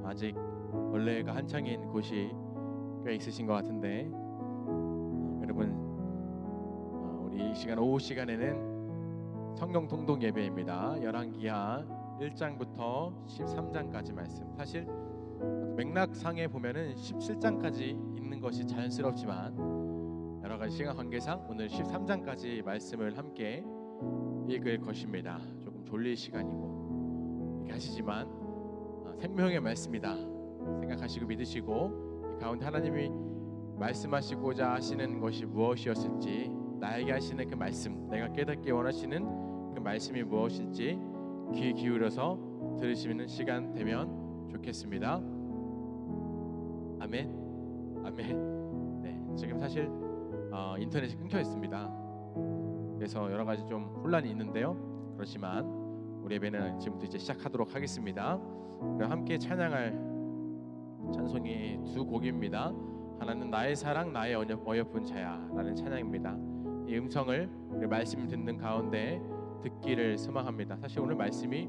아직 원래가 한창인 곳이 꽤 있으신 것 같은데 여러분 우리 이 시간 오후 시간에는 성경 통독 예배입니다. 열왕기하 1장부터 13장까지 말씀. 사실 맥락상에 보면은 17장까지 있는 것이 자연스럽지만 여러 가지 시간 관계상 오늘 13장까지 말씀을 함께 읽을 것입니다. 조금 졸릴 시간이고 이렇게 하시지만 생명의 말씀이다 생각하시고 믿으시고 이 가운데 하나님이 말씀하시고자 하시는 것이 무엇이었을지, 나에게 하시는 그 말씀, 내가 깨닫기 원하시는 그 말씀이 무엇일지 귀 기울여서 들으시는 시간 되면 좋겠습니다. 아멘. 아멘. 네, 지금 사실 인터넷이 끊겨 있습니다. 그래서 여러 가지 좀 혼란이 있는데요. 그렇지만 우리 예배는 지금부터 이제 시작하도록 하겠습니다. 그럼 함께 찬양할 찬송이 두 곡입니다. 하나는 나의 사랑 나의 어여쁜 자야 라는 찬양입니다. 이 음성을 우리 말씀 듣는 가운데 듣기를 소망합니다. 사실 오늘 말씀이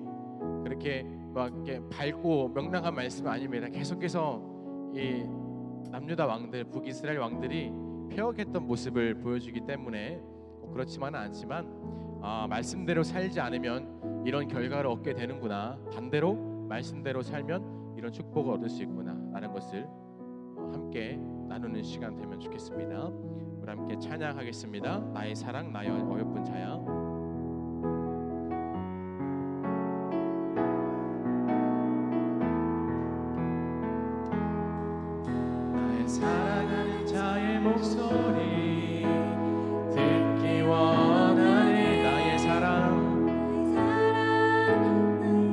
그렇게 막 이렇게 밝고 명랑한 말씀은 아닙니다. 계속해서 이 남유다 왕들, 북이스라엘 왕들이 폐역했던 모습을 보여주기 때문에 그렇지만은 않지만 말씀대로 살지 않으면 이런 결과를 얻게 되는구나, 반대로 말씀대로 살면 이런 축복을 얻을 수 있구나 라는 것을 함께 나누는 시간 되면 좋겠습니다. 우리 함께 찬양하겠습니다. 나의 사랑 나의 어여쁜 자야. 나의 사랑하는 자의 목소리 듣기 원하네. 나의 사랑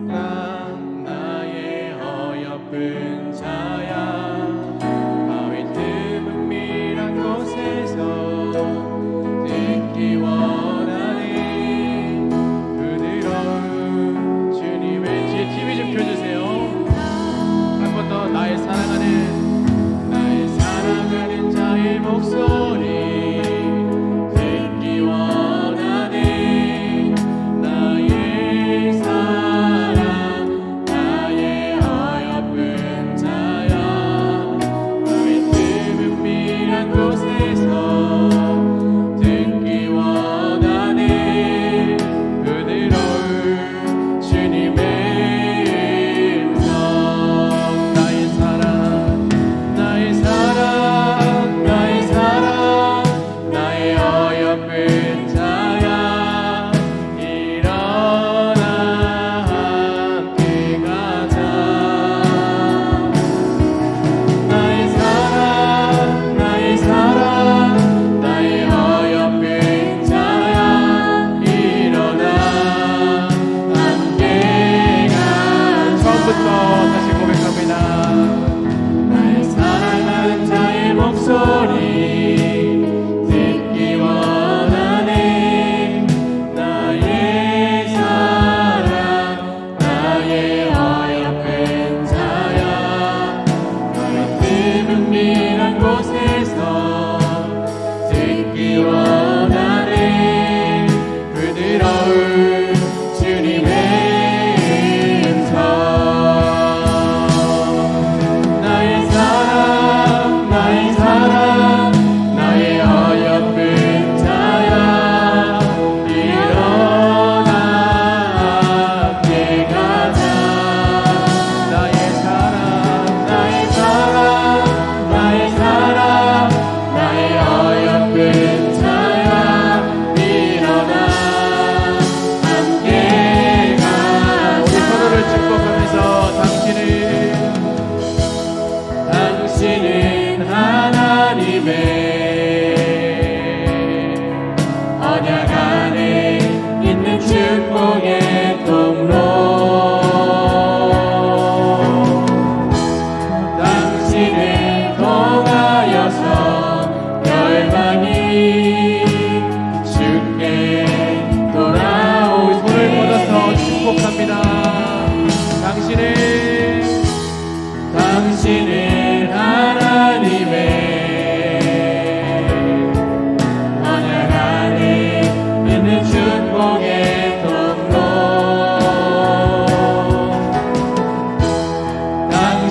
나의 어여쁜 자야. 바위 틈 은밀한 곳에서 듣기 원하네. 부드러운 주님의 뒤에 TV 좀 켜주세요. 한 번 더. 나의 사랑하는 자의 목소리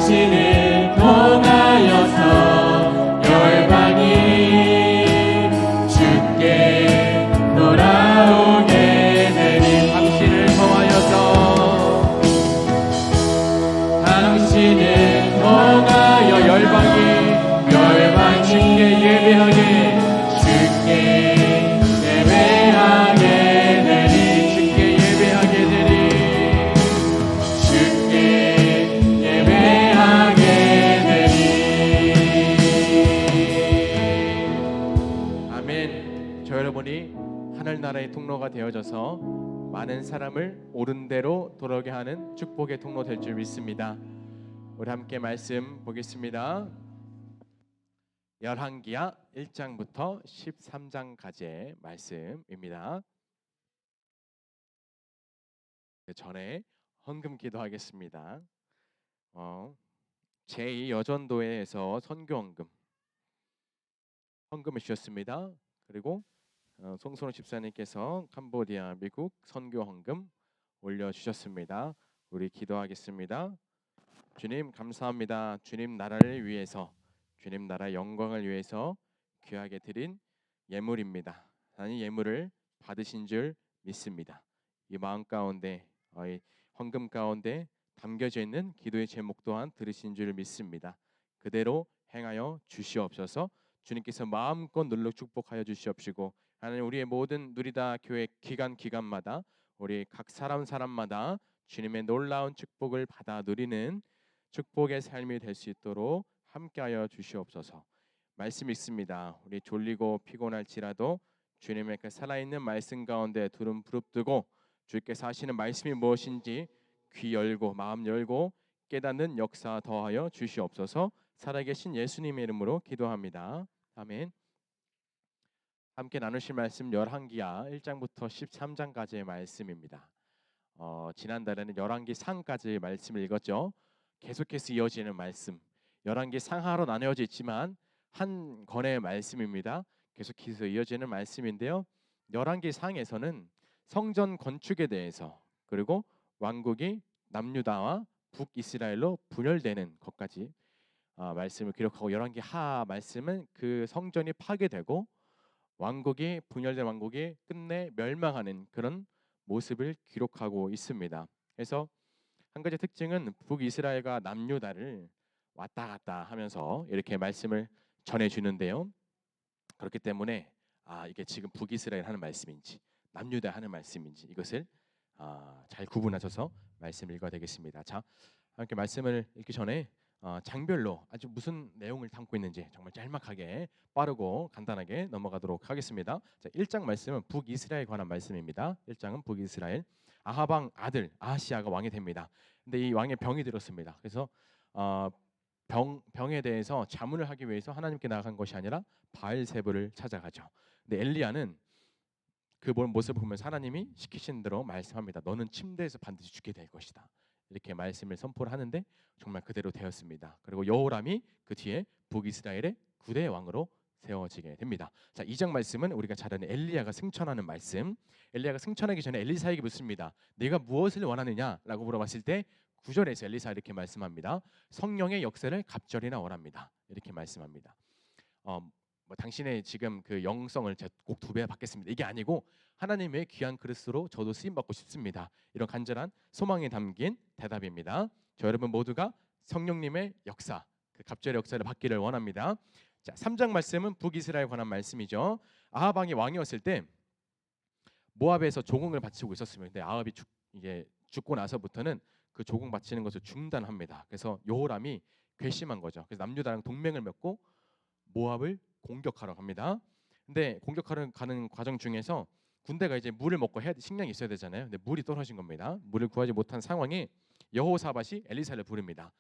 당신을 통하여서 열방이 주께 돌아오게 되니 당신을 통하여서 당신을 통하여 열방이 주께 예배하게 주께 예배하게 되니 주께 예배하게 되리 주께 예배하게 되니 아멘. 저 여러분이 하늘나라의 통로가 되어져서 많은 사람을 옳은 대로 돌아오게 하는 축복의 통로 될 줄 믿습니다. 우리 함께 말씀 보겠습니다. 열왕기하 1장부터 13장까지의 말씀입니다. 그 전에 헌금 기도하겠습니다. 제2여전도회에서 선교 헌금을 주셨습니다. 그리고 송선호 집사님께서 캄보디아 미국 선교 헌금 올려주셨습니다. 우리 기도하겠습니다. 주님 감사합니다. 주님 나라를 위해서, 주님 나라 영광을 위해서 귀하게 드린 예물입니다. 하나님 예물을 받으신 줄 믿습니다. 이 마음 가운데, 이 헌금 가운데 담겨져 있는 기도의 제목 또한 들으신 줄 믿습니다. 그대로 행하여 주시옵소서. 주님께서 마음껏 눌러 축복하여 주시옵시고, 하나님 우리의 모든 누리다 교회 기간마다 우리 각 사람마다 주님의 놀라운 축복을 받아 누리는 축복의 삶이 될 수 있도록 함께하여 주시옵소서. 말씀 읽습니다. 우리 졸리고 피곤할지라도 주님의 그 살아있는 말씀 가운데 두름 부릅뜨고 주께서 하시는 말씀이 무엇인지 귀 열고 마음 열고 깨닫는 역사 더하여 주시옵소서. 살아계신 예수님의 이름으로 기도합니다. 아멘. 함께 나누실 말씀 열왕기하 1장부터 13장까지의 말씀입니다. 지난달에는 열왕기 상까지의 말씀을 읽었죠. 계속해서 이어지는 말씀, 열왕기 상하로 나뉘어져 있지만 한 권의 말씀입니다. 계속해서 이어지는 말씀인데요. 열왕기 상에서는 성전 건축에 대해서, 그리고 왕국이 남유다와 북이스라엘로 분열되는 것까지 말씀을 기록하고, 열왕기 하 말씀은 그 성전이 파괴되고 왕국이 분열된 왕국이 끝내 멸망하는 그런 모습을 기록하고 있습니다. 그래서 한 가지 특징은 북이스라엘과 남유다를 왔다 갔다 하면서 이렇게 말씀을 전해주는데요. 그렇기 때문에 이게 지금 북이스라엘 하는 말씀인지 남유다 하는 말씀인지 이것을 잘 구분하셔서 말씀을 읽어야 되겠습니다. 자, 함께 말씀을 읽기 전에 장별로 아주 무슨 내용을 담고 있는지 정말 짤막하게 빠르고 간단하게 넘어가도록 하겠습니다. 자, 1장 말씀은 북이스라엘에 관한 말씀입니다. 1장은 북이스라엘 아합 왕 아들 아하시아가 왕이 됩니다. 근데 이 왕의 병이 들었습니다. 그래서 병에 대해서 자문을 하기 위해서 하나님께 나아간 것이 아니라 바알세불을 찾아가죠. 근데 엘리야는 그 모습을 보면서 하나님이 시키신 대로 말씀합니다. 너는 침대에서 반드시 죽게 될 것이다. 이렇게 말씀을 선포를 하는데 정말 그대로 되었습니다. 그리고 여호람이 그 뒤에 북이스라엘의 9대 왕으로 세워지게 됩니다. 자, 2장 말씀은 우리가 잘 아는 엘리야가 승천하는 말씀. 엘리야가 승천하기 전에 엘리사에게 묻습니다. 네가 무엇을 원하느냐라고 물어봤을 때 9절에서 엘리사 이렇게 말씀합니다. 성령의 역사를 갑절이나 원합니다. 이렇게 말씀합니다. 당신의 지금 그 영성을 꼭 2배 받겠습니다. 이게 아니고 하나님의 귀한 그릇으로 저도 쓰임 받고 싶습니다. 이런 간절한 소망이 담긴 대답입니다. 저 여러분 모두가 성령님의 역사, 그 갑절의 역사를 받기를 원합니다. 자, 3장 말씀은 북이스라엘에 관한 말씀이죠. 아합 왕이 왕이었을 때 모압에서 조공을 바치고 있었습니다. 근데 아합이 죽고 나서부터는 그 조공 바치는 것을 중단합니다. 그래서 여호람이 괘씸한 거죠. 그래서 남유다랑 동맹을 맺고 모압을 공격하러 갑니다. 근데 공격하러 가는 과정 중에서 군대가 이제 물을 먹고 식량이 있어야 되잖아요. 근데 물이 떨어진 겁니다. 물을 구하지 못한 상황에 여호사밧이 엘리사를 부릅니다.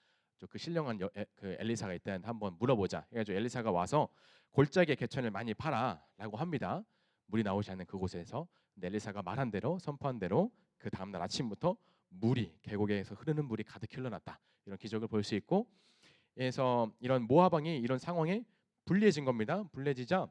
그 신령한 그 엘리사가 있다는데 한번 물어보자. 해가지고 엘리사가 와서 골짜기에 개천을 많이 파라라고 합니다. 물이 나오지 않는 그곳에서. 근데 엘리사가 말한 대로 선포한 대로 그 다음날 아침부터 물이 계곡에서 흐르는 물이 가득 흘러났다. 이런 기적을 볼 수 있고, 그래서 이런 모압 왕이 이런 상황에 불리해진 겁니다. 불리해지자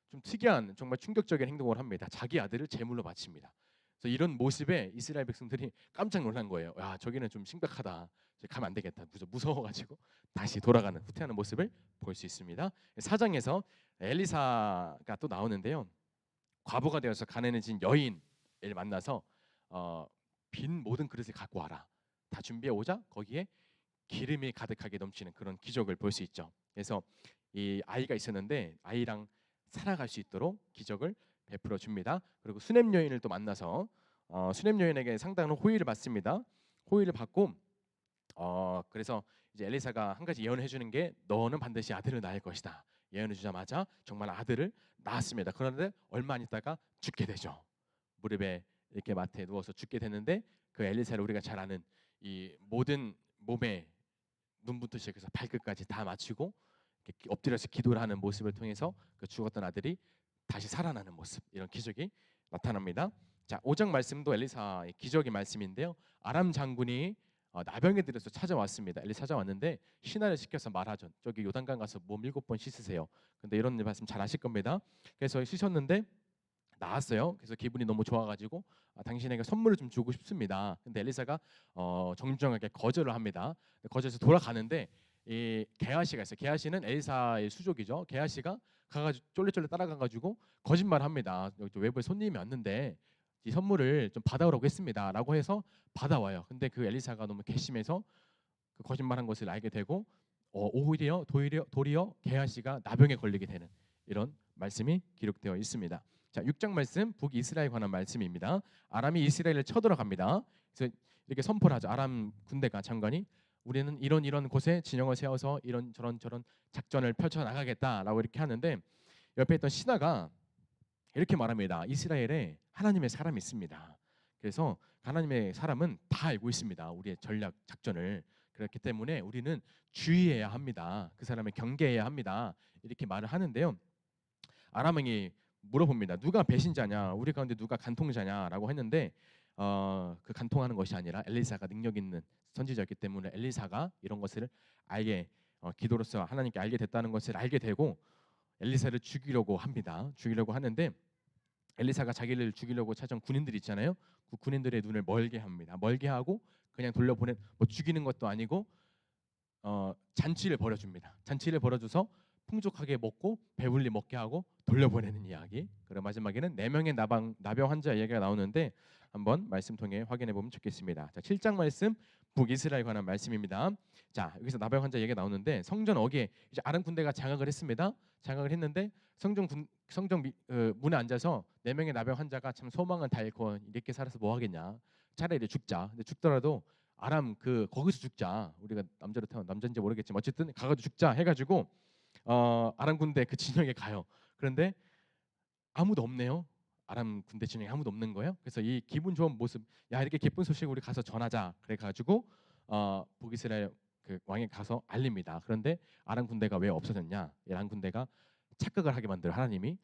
좀 특이한 정말 충격적인 행동을 합니다. 자기 아들을 제물로 바칩니다. 그래서 이런 모습에 이스라엘 백성들이 깜짝 놀란 거예요. 야, 저기는 좀 심각하다. 저기 가면 안 되겠다. 무서워가지고 다시 돌아가는 후퇴하는 모습을 볼 수 있습니다. 4장에서 엘리사가 또 나오는데요. 과부가 되어서 가난해진 여인을 만나서 빈 모든 그릇을 갖고 와라. 다 준비해 오자 거기에 기름이 가득하게 넘치는 그런 기적을 볼 수 있죠. 그래서 이 아이가 있었는데 아이랑 살아갈 수 있도록 기적을 베풀어 줍니다. 그리고 수냄 여인을 또 만나서 수냄 여인에게 상당한 호의를 받습니다. 호의를 받고 그래서 이제 엘리사가 한 가지 예언을 해주는 게 너는 반드시 아들을 낳을 것이다. 예언을 주자마자 정말 아들을 낳았습니다. 그런데 얼마 안 있다가 죽게 되죠. 무릎에 이렇게 마트에 누워서 죽게 됐는데 그 엘리사를 우리가 잘 아는 이 모든 몸에 눈부터 시작해서 발끝까지 다 맞추고 이렇게 엎드려서 기도를 하는 모습을 통해서 그 죽었던 아들이 다시 살아나는 모습, 이런 기적이 나타납니다. 자, 5장 말씀도 엘리사의 기적의 말씀인데요. 아람 장군이 나병에 들어서 찾아왔습니다. 엘리 찾아왔는데 신하를 시켜서 말하죠. 저기 요단강 가서 몸 7번 씻으세요. 근데 이런 말씀 잘 아실 겁니다. 그래서 씻었는데 나았어요. 그래서 기분이 너무 좋아가지고 당신에게 선물을 좀 주고 싶습니다. 근데 엘리사가 정중하게 거절을 합니다. 거절해서 돌아가는데 이 게하시가 있어요. 게하시는 엘리사의 수족이죠. 게하시가 가가지고 쫄래쫄래 따라가가지고 거짓말합니다. 여기 외부에 손님이 왔는데 이 선물을 좀 받아오라고 했습니다라고 해서 받아와요. 근데 그 엘리사가 너무 괘씸해서 그 거짓말한 것을 알게 되고 도리어 게하시가 나병에 걸리게 되는 이런 말씀이 기록되어 있습니다. 자, 6장 말씀 북이스라엘에 관한 말씀입니다. 아람이 이스라엘을 쳐들어갑니다. 그래서 이렇게 선포를 하죠. 아람 군대가 장관이 우리는 이런 곳에 진영을 세워서 이런 저런 작전을 펼쳐 나가겠다라고 이렇게 하는데 옆에 있던 신하가 이렇게 말합니다. 이스라엘에 하나님의 사람이 있습니다. 그래서 하나님의 사람은 다 알고 있습니다. 우리의 전략 작전을. 그렇기 때문에 우리는 주의해야 합니다. 그 사람을 경계해야 합니다. 이렇게 말을 하는데요. 아람왕이 물어봅니다. 누가 배신자냐? 우리 가운데 누가 간통자냐라고 했는데 그 간통하는 것이 아니라 엘리사가 능력 있는 선지자였기 때문에 엘리사가 이런 것을 알게 기도로서 하나님께 알게 됐다는 것을 알게 되고 엘리사를 죽이려고 합니다. 죽이려고 하는데 엘리사가 자기를 죽이려고 찾아온 군인들이 있잖아요. 그 군인들의 눈을 멀게 합니다. 멀게 하고 그냥 돌려보낸 죽이는 것도 아니고 잔치를 벌여줍니다. 잔치를 벌여줘서 풍족하게 먹고 배불리 먹게 하고 돌려보내는 이야기. 그리고 마지막에는 4명의 나병 환자 이야기가 나오는데 한번 말씀 통해 확인해 보면 좋겠습니다. 자, 7장 말씀 북이스라엘에 관한 말씀입니다. 자, 여기서 나병 환자 얘기가 나오는데 성전 어귀에 이제 아람 군대가 장악을 했습니다. 장악을 했는데 성전 문에 앉아서 4명의 나병 환자가 참 소망은 다 잃고 이렇게 살아서 뭐 하겠냐. 차라리 죽자. 근데 죽더라도 아람 거기서 죽자. 우리가 남자로 태어난 남자인지 모르겠지만 어쨌든 가가지고 죽자 해가지고 아람 군대 그 진영에 가요. 그런데 아무도 없네요. 아람 군대 진영에 아무도 없는 거예요. 그래서 이 기분 좋은 모습, 야 이렇게 기쁜 소식 우리 가서 전하자. 그래가지고 북이스라엘 그 왕에 가서 알립니다. 그런데 아람 군대가 왜 없어졌냐? 아람 군대가 착각을 하게 만들어 하나님이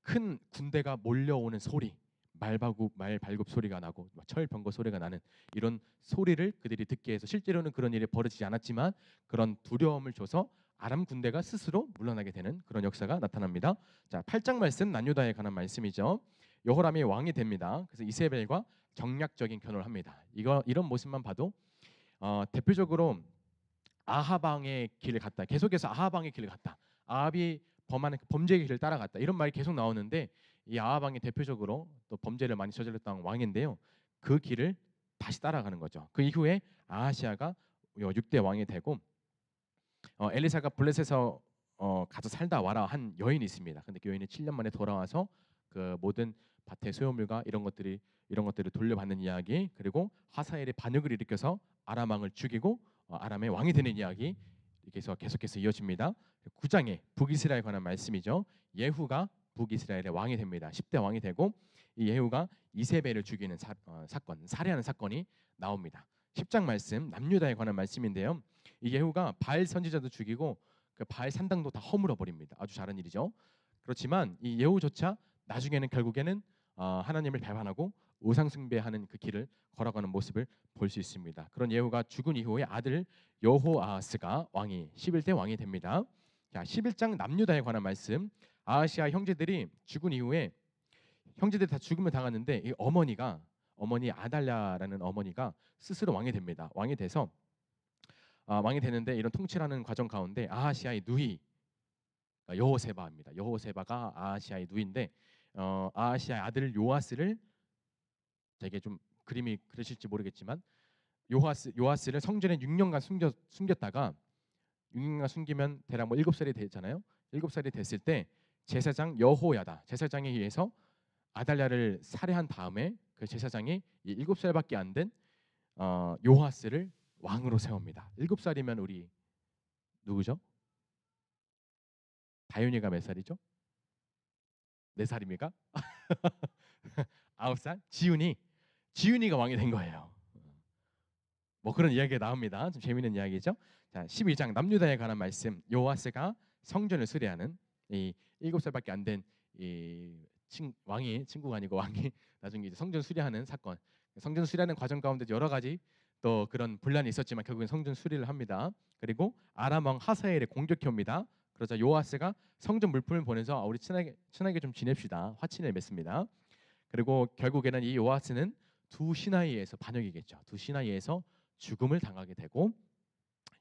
큰 군대가 몰려오는 소리, 말발굽 소리가 나고 철병거 소리가 나는 이런 소리를 그들이 듣게 해서 실제로는 그런 일이 벌어지지 않았지만 그런 두려움을 줘서 아람 군대가 스스로 물러나게 되는 그런 역사가 나타납니다. 자, 8장 말씀 난유다에 관한 말씀이죠. 여호람이 왕이 됩니다. 그래서 이세벨과 정략적인 결혼을 합니다. 이런 모습만 봐도 대표적으로 아합 왕의 길을 갔다. 계속해서 아합 왕의 길을 갔다. 아합이 범하는 범죄의 길을 따라갔다. 이런 말이 계속 나오는데 이 아합 왕이 대표적으로 또 범죄를 많이 저질렀던 왕인데요. 그 길을 다시 따라가는 거죠. 그 이후에 아하시아가 6대 왕이 되고 엘리사가 블레셋에서 가서 살다 와라 한 여인이 있습니다. 근데 그 여인이 7년 만에 돌아와서 그 모든 밭의 소유물과 이런 것들을 돌려받는 이야기, 그리고 하사엘의 반역을 일으켜서 아람 왕을 죽이고 아람의 왕이 되는 이야기, 이렇게 해서 계속해서 이어집니다. 9장에 북이스라엘에 관한 말씀이죠. 예후가 북이스라엘의 왕이 됩니다. 10대 왕이 되고 이 예후가 이세벨을 죽이는 사건, 살해하는 사건이 나옵니다. 10장 말씀 남유다에 관한 말씀인데요. 이 예후가 바알 선지자도 죽이고 그 바알 산당도 다 허물어 버립니다. 아주 잘한 일이죠. 그렇지만 이 예후조차 나중에는 결국에는 하나님을 배반하고 우상 숭배하는 그 길을 걸어가는 모습을 볼 수 있습니다. 그런 예후가 죽은 이후에 아들 여호아하스가 11대 왕이 됩니다. 자, 11장 남유다에 관한 말씀. 아하시아 형제들이 죽은 이후에 형제들이 다 죽음을 당하는데 이 어머니가 어머니 아달랴라는 어머니가 스스로 왕이 됩니다. 왕이 돼서 왕이 되는데 이런 통치하는 과정 가운데 아하시아의 누이 여호세바입니다. 여호세바가 아하시아의 누이인데 아하시아의 아들 요아스를 되게 좀 그림이 그러실지 모르겠지만 요아스를 성전에 6년간 숨겼다가 6년간 숨기면 대략 뭐 7살이 되잖아요. 7살이 됐을 때 제사장 여호야다 제사장에 의해서 아달랴를 살해한 다음에 그 제사장이 이 7살밖에 안 된 요아스를 왕으로 세웁니다. 7살이면 우리 누구죠? 다윤이가 몇 살이죠? 4살입니까? 9살? 지훈이가 왕이 된 거예요. 뭐 그런 이야기가 나옵니다. 좀 재미있는 이야기죠. 자, 12장 남유다에 관한 말씀. 요아스가 성전을 수리하는 이 7살밖에 안 된 이 왕이 친구가 아니고 왕이 나중에 이제 성전 수리하는 사건. 성전 수리하는 과정 가운데 여러 가지 또 그런 분란이 있었지만 결국엔 성전 수리를 합니다. 그리고 아람 왕 하사엘을 공격해 옵니다. 그러자 요아스가 성전 물품을 보내서 우리 친하게 좀 지냅시다. 화친을 맺습니다. 그리고 결국에는 이 요아스는 두 시나이에서 반역이겠죠. 두 시나이에서 죽음을 당하게 되고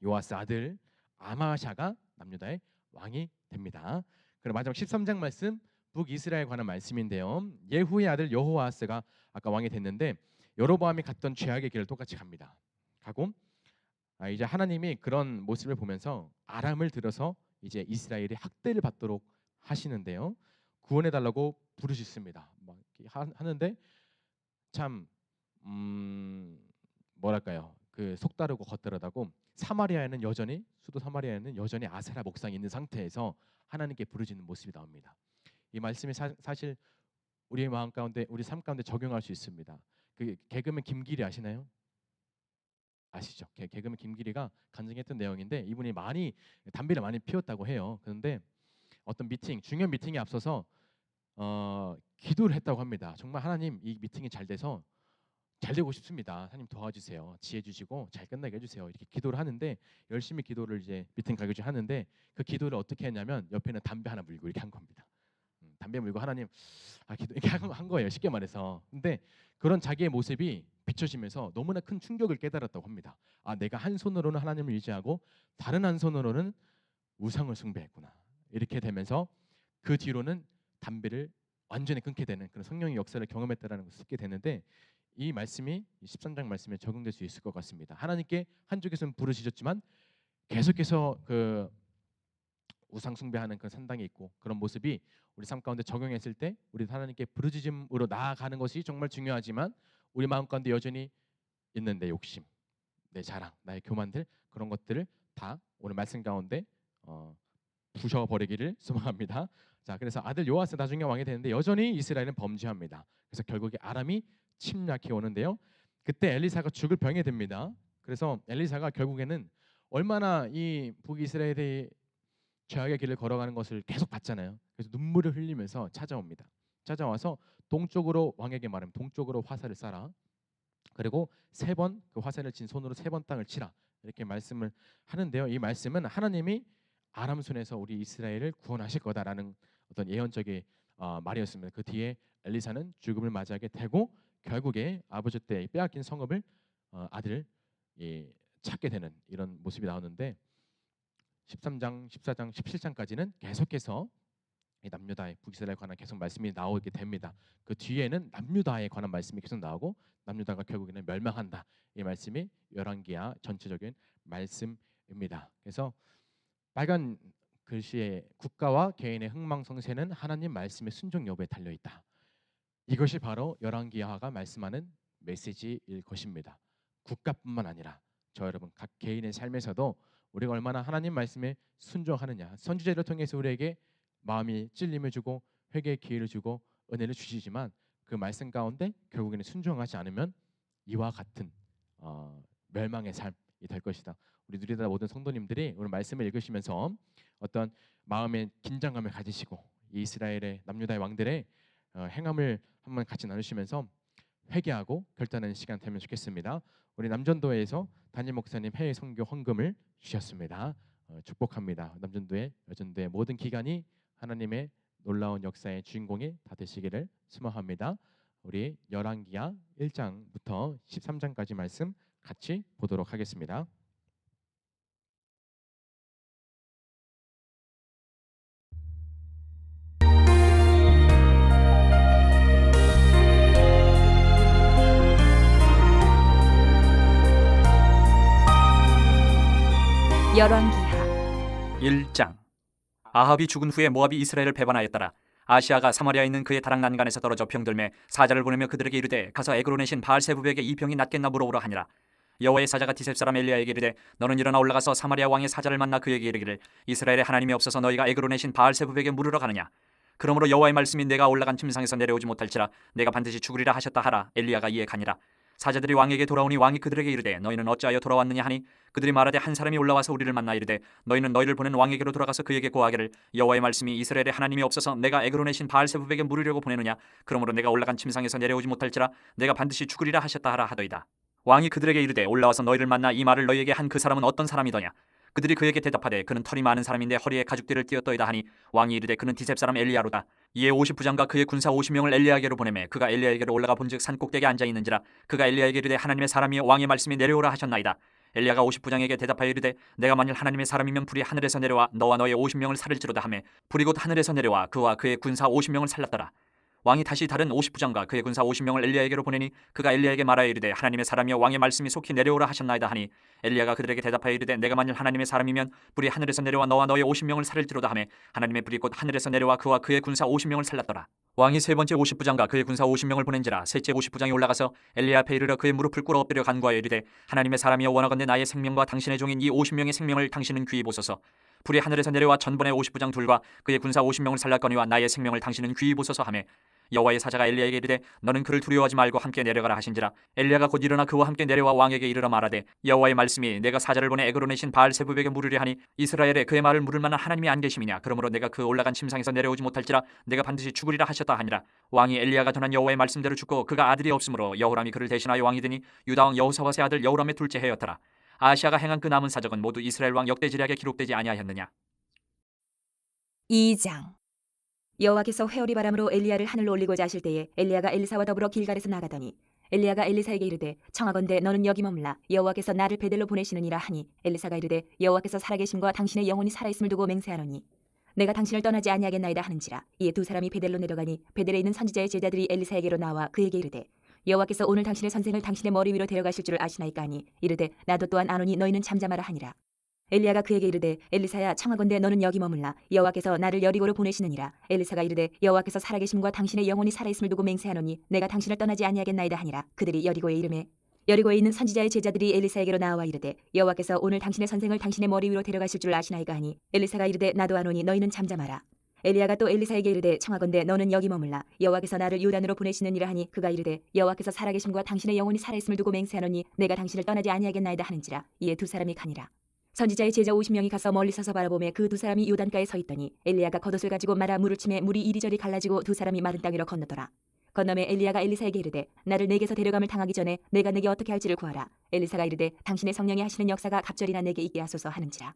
요아스 아들 아마샤가 남유다의 왕이 됩니다. 그럼 마지막 13장 말씀 북이스라엘에 관한 말씀인데요. 예후의 아들 여호아스가 아까 왕이 됐는데 여로보암이 갔던 죄악의 길을 똑같이 갑니다. 가고 이제 하나님이 그런 모습을 보면서 아람을 들어서 이제 이스라엘이 학대를 받도록 하시는데요. 구원해 달라고 부르짖습니다. 막 하는데 참 뭐랄까요? 그 속다르고 겉다르다고 사마리아에는 여전히 수도 사마리아에는 여전히 아세라 목상이 있는 상태에서 하나님께 부르짖는 모습이 나옵니다. 이 말씀이 사실 우리의 마음 가운데 우리 삶 가운데 적용할 수 있습니다. 그 개그맨 김기리 아시나요? 아시죠? 개그맨 김기리가 간증했던 내용인데 이분이 많이 담배를 많이 피웠다고 해요. 그런데 어떤 중요한 미팅에 앞서서 기도를 했다고 합니다. 정말 하나님 이 미팅이 잘 돼서 잘 되고 싶습니다. 하나님 도와주세요. 지혜 주시고 잘 끝나게 해주세요. 이렇게 기도를 하는데 열심히 기도를 이제 미팅 가기 하는데 그 기도를 어떻게 했냐면 옆에는 담배 하나 물고 이렇게 한 겁니다. 담배 물고 하나님 기도 이렇게 한 거예요. 쉽게 말해서. 근데 그런 자기의 모습이 비춰지면서 너무나 큰 충격을 깨달았다고 합니다. 내가 한 손으로는 하나님을 의지하고 다른 한 손으로는 우상을 숭배했구나. 이렇게 되면서 그 뒤로는 담배를 완전히 끊게 되는 그런 성령의 역사를 경험했다라는 것을 듣게 되는데 이 말씀이 13장 말씀에 적용될 수 있을 것 같습니다. 하나님께 한쪽에서는 부르짖었지만 계속해서 그 우상 숭배하는 그 산당이 있고 그런 모습이 우리 삶 가운데 적용했을 때 우리 하나님께 부르짖음으로 나아가는 것이 정말 중요하지만 우리 마음 가운데 여전히 있는 내 욕심, 내 자랑, 나의 교만들 그런 것들을 다 오늘 말씀 가운데 부셔버리기를 소망합니다. 자, 그래서 아들 요아스 나중에 왕이 되는데 여전히 이스라엘은 범죄합니다. 그래서 결국에 아람이 침략해 오는데요. 그때 엘리사가 죽을 병이 됩니다. 그래서 엘리사가 결국에는 얼마나 이 북이스라엘의 죄악의 길을 걸어가는 것을 계속 봤잖아요. 그래서 눈물을 흘리면서 찾아옵니다. 찾아와서 동쪽으로 왕에게 말하면 동쪽으로 화살을 쏴라. 그리고 3번 그 화살을 진 손으로 3번 땅을 치라. 이렇게 말씀을 하는데요. 이 말씀은 하나님이 아람 손에서 우리 이스라엘을 구원하실 거다라는 어떤 예언적인 말이었습니다. 그 뒤에 엘리사는 죽음을 맞이하게 되고 결국에 아버지 때 빼앗긴 성읍을 아들 찾게 되는 이런 모습이 나오는데 13장, 14장, 17장까지는 계속해서 남유다의 북이스라엘에 관한 계속 말씀이 나오게 됩니다. 그 뒤에는 남유다에 관한 말씀이 계속 나오고 남유다가 결국에는 멸망한다. 이 말씀이 열왕기야 전체적인 말씀입니다. 그래서 빨간 글씨에 국가와 개인의 흥망성쇠는 하나님 말씀의 순종 여부에 달려 있다. 이것이 바로 열왕기야가 말씀하는 메시지일 것입니다. 국가뿐만 아니라 저 여러분 각 개인의 삶에서도 우리가 얼마나 하나님 말씀에 순종하느냐. 선지자를 통해서 우리에게 마음이 찔림을 주고 회개의 기회를 주고 은혜를 주시지만 그 말씀 가운데 결국에는 순종하지 않으면 이와 같은 멸망의 삶이 될 것이다. 우리 누리다 모든 성도님들이 오늘 말씀을 읽으시면서 어떤 마음의 긴장감을 가지시고 이스라엘의 남유다의 왕들의 행함을 한번 같이 나누시면서 회개하고 결단하는 시간 되면 좋겠습니다. 우리 남전도회에서 담임 목사님 해외 선교 헌금을 주셨습니다. 축복합니다. 남전도회, 여전도회 모든 기관이 하나님의 놀라운 역사의 주인공이 다 되시기를 소망합니다. 우리 열왕기하 1장부터 13장까지 말씀 같이 보도록 하겠습니다. 열왕기하 1장. 아합이 죽은 후에 모압이 이스라엘을 배반하였더라. 아시아가 사마리아에 있는 그의 다락 난간에서 떨어져 병들매 사자를 보내며 그들에게 이르되 가서 에그론에 신 바알세부백에 이 병이 낫겠나 물어보라 하니라. 여호와의 사자가 디셉 사람 엘리야에게 이르되 너는 일어나 올라가서 사마리아 왕의 사자를 만나 그에게 이르기를 이스라엘의 하나님이 없어서 너희가 에그론에 신 바알세부백에 물으러 가느냐. 그러므로 여호와의 말씀이 내가 올라간 침상에서 내려오지 못할지라 내가 반드시 죽으리라 하셨다 하라. 엘리야가 이에 가니라. 사자들이 왕에게 돌아오니 왕이 그들에게 이르되 너희는 어찌하여 돌아왔느냐 하니 그들이 말하되 한 사람이 올라와서 우리를 만나 이르되 너희는 너희를 보낸 왕에게로 돌아가서 그에게 고하기를 여호와의 말씀이 이스라엘의 하나님이 없어서 내가 에그론에 신 바알세부백에 물으려고 보내느냐. 그러므로 내가 올라간 침상에서 내려오지 못할지라 내가 반드시 죽으리라 하셨다 하라 하더이다. 왕이 그들에게 이르되 올라와서 너희를 만나 이 말을 너희에게 한 그 사람은 어떤 사람이더냐. 그들이 그에게 대답하되 그는 털이 많은 사람인데 허리에 가죽띠를 띄었더이다 하니 왕이 이르되 그는 디셉 사람 엘리야로다. 이에 50부장과 그의 군사 50명을 엘리야에게로 보내매 그가 엘리야에게로 올라가 본즉 산 꼭대기에 앉아 있는지라. 그가 엘리야에게 이르되 하나님의 사람이여 왕의 말씀이 내려오라 하셨나이다. 엘리야가 50부장에게 대답하여 이르되 내가 만일 하나님의 사람이면 불이 하늘에서 내려와 너와 너의 50명을 살릴지로다 하매 불이 곧 하늘에서 내려와 그와 그의 군사 50명을 살랐더라. 왕이 다시 다른 50부장과 그의 군사 50명을 엘리야에게로 보내니 그가 엘리야에게 말하여 이르되 하나님의 사람이여 왕의 말씀이 속히 내려오라 하셨나이다 하니 엘리야가 그들에게 대답하여 이르되 내가 만일 하나님의 사람이면 불이 하늘에서 내려와 너와 너의 50명을 살릴지로다 하매 하나님의 불이 곧 하늘에서 내려와 그와 그의 군사 50명을 살랐더라. 왕이 세 번째 50부장과 그의 군사 50명을 보낸지라 셋째 50부장이 올라가서 엘리야 앞에 이르러 그의 무릎을 꿇어 엎드려 간구하여 이르되 하나님의 사람이여 원하건대 나의 생명과 당신의 종인 이 50명의 생명을 당신은 귀히 보소서. 불이 하늘에서 내려와 전번의 50부장 둘과 그의 군사 50명을 살랐거니와 나의 생명을 당신은 귀히 보소서 하매 여호와의 사자가 엘리야에게 이르되 너는 그를 두려워하지 말고 함께 내려가라 하신지라. 엘리야가 곧 일어나 그와 함께 내려와 왕에게 이르러 말하되 여호와의 말씀이 내가 사자를 보내 에그론에 신 바알세부백에 물으려 하니 이스라엘에 그의 말을 물을 만한 하나님이 안 계심이냐. 그러므로 내가 그 올라간 침상에서 내려오지 못할지라 내가 반드시 죽으리라 하셨다 하니라. 왕이 엘리야가 전한 여호와의 말씀대로 죽고 그가 아들이 없으므로 여호람이 그를 대신하여 왕이 되니 유다 왕 여호사밧의 아들 여호람의 둘째 해였더라. 아시아가 행한 그 남은 사적은 모두 이스라엘 왕 역대지략에 기록되지 아니하였느냐. 2장 여호와께서 회오리 바람으로 엘리야를 하늘로 올리고자 하실 때에 엘리야가 엘리사와 더불어 길갈에서 나가더니 엘리야가 엘리사에게 이르되 청하건대 너는 여기 머물라 여호와께서 나를 베델로 보내시느니라 하니 엘리사가 이르되 여호와께서 살아계심과 당신의 영혼이 살아있음을 두고 맹세하노니 내가 당신을 떠나지 아니하겠나이다 하는지라. 이에 두 사람이 베델로 내려가니 베델에 있는 선지자의 제자들이 엘리사에게로 나와 그에게 이르되 여호와께서 오늘 당신의 선생을 당신의 머리 위로 데려가실 줄을 아시나이까 하니 이르되 나도 또한 아노니 너희는 잠잠하라 하니라. 엘리야가 그에게 이르되 엘리사야 청하건대 너는 여기 머물라 여호와께서 나를 여리고로 보내시느니라. 엘리사가 이르되 여호와께서 살아계심과 당신의 영혼이 살아있음을 두고 맹세하노니 내가 당신을 떠나지 아니하겠나이다 하니라. 그들이 여리고에 이르매 여리고에 있는 선지자의 제자들이 엘리사에게로 나와 이르되 여호와께서 오늘 당신의 선생을 당신의 머리 위로 데려가실 줄 아시나이까 하니 엘리사가 이르되 나도 아노니 너희는 잠잠하라. 엘리야가 또 엘리사에게 이르되 청하건대 너는 여기 머물라 여호와께서 나를 요단으로 보내시느니라 하니 그가 이르되 여호와께서 살아계심과 당신의 영혼이 살아있음을 두고 맹세하노니 내가 당신을 떠나지 아니하겠나이다 하는지라. 이에 두 사람이 가니라. 선지자의 제자 50명이 가서 멀리 서서 바라보매 그 두 사람이 요단가에 서 있더니 엘리야가 겉옷을 가지고 말아 물을 치매 물이 이리저리 갈라지고 두 사람이 마른 땅 위로 건너더라. 건너매 엘리야가 엘리사에게 이르되 나를 내게서 데려감을 당하기 전에 내가 내게 어떻게 할지를 구하라. 엘리사가 이르되 당신의 성령이 하시는 역사가 갑절이나 내게 있게 하소서 하는지라.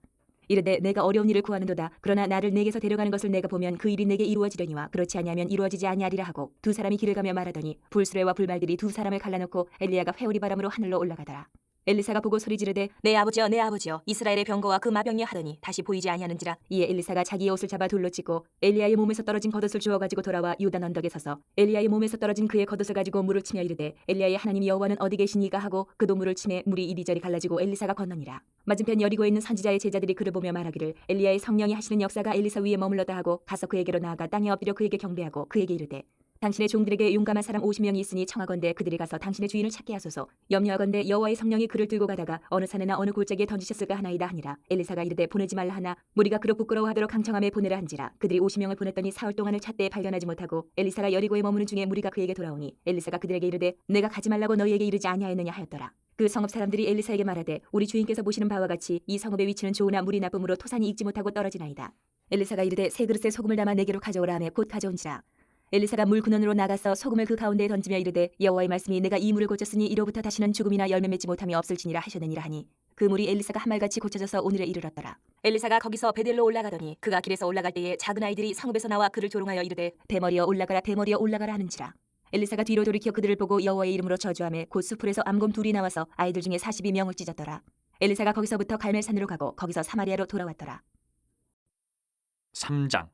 이르되 내가 어려운 일을 구하는도다. 그러나 나를 내게서 데려가는 것을 내가 보면 그 일이 내게 이루어지려니와 그렇지 아니하면 이루어지지 아니하리라 하고 두 사람이 길을 가며 말하더니 불수레와 불말들이 두 사람을 갈라놓고 엘리야가 회오리 바람으로 하늘로 올라가더라. 엘리사가 보고 소리 지르되 내 아버지여 내 아버지여 이스라엘의 병거와 그 마병이 하더니 다시 보이지 아니하는지라. 이에 엘리사가 자기의 옷을 잡아 돌로 찢고 엘리야의 몸에서 떨어진 겉옷을 주워 가지고 돌아와 요단 언덕에 서서 엘리야의 몸에서 떨어진 그의 겉옷을 가지고 물을 치며 이르되 엘리야의 하나님 여호와는 어디 계시니가 하고 그도 물을 치매 물이 이리저리 갈라지고 엘리사가 건너니라. 맞은편 여리고에 있는 선지자의 제자들이 그를 보며 말하기를 엘리야의 성령이 하시는 역사가 엘리사 위에 머물렀다 하고 가서 그에게로 나아가 땅에 엎드려 그에게 경배하고 그에게 이르되 당신의 종들에게 용감한 사람 50명이 있으니 청하건대 그들이 가서 당신의 주인을 찾게 하소서. 염려하건대 여호와의 성령이 그를 들고 가다가 어느 산에나 어느 골짜기에 던지셨을까 하나이다 하니라. 엘리사가 이르되 보내지 말라 하나 무리가 그로 부끄러워하도록 강청함에 보내라 한지라. 그들이 50명을 보냈더니 사흘 동안을 찾되 발견하지 못하고 엘리사가 여리고에 머무는 중에 무리가 그에게 돌아오니 엘리사가 그들에게 이르되 내가 가지 말라고 너희에게 이르지 아니하였느냐 하였더라. 그 성읍 사람들이 엘리사에게 말하되 우리 주인께서 보시는 바와 같이 이 성읍의 위치는 좋으나 물이 나쁨으로 토산이 익지 못하고 떨어지나이다. 엘리사가 이르되 세 그릇에 소금을 담아 내게로 가져오라 하며 곧 가져온지라. 엘리사가 물 근원으로 나가서 소금을 그 가운데에 던지며 이르되 여호와의 말씀이 내가 이 물을 고쳤으니 이로부터 다시는 죽음이나 열매 맺지 못함이 없을지니라 하셨느니라 하니 그 물이 엘리사가 한말같이 고쳐져서 오늘에 이르렀더라. 엘리사가 거기서 베델로 올라가더니 그가 길에서 올라갈 때에 작은 아이들이 성읍에서 나와 그를 조롱하여 이르되 대머리여 올라가라 대머리여 올라가라 하는지라. 엘리사가 뒤로 돌이켜 그들을 보고 여호와의 이름으로 저주하며 곧 수풀에서 암곰 둘이 나와서 아이들 중에 42명을 찢었더라. 엘리사가 거기서부터 갈멜산으로 가고 거기서 사마리아로 돌아왔더라. 3장.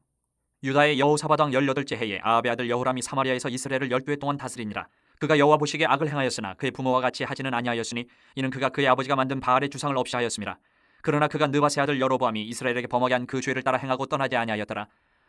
유다의 여호사밧 왕 18째 해에 아합의 아들 여호람이 사마리아에서 이스라엘을 12해 동안 다스리니라. 그가 여호와 보시기에 악을 행하였으나 그의 부모와 같이 하지는 아니하였으니 이는 그가 그의 아버지가 만든 바알의 주상을 없이 하였음이라. 그러나 그가 느밧의 아들 여로보암이 이스라엘에게 범하게 한 그 죄를 따라 행하고 떠나지 아니하였더라.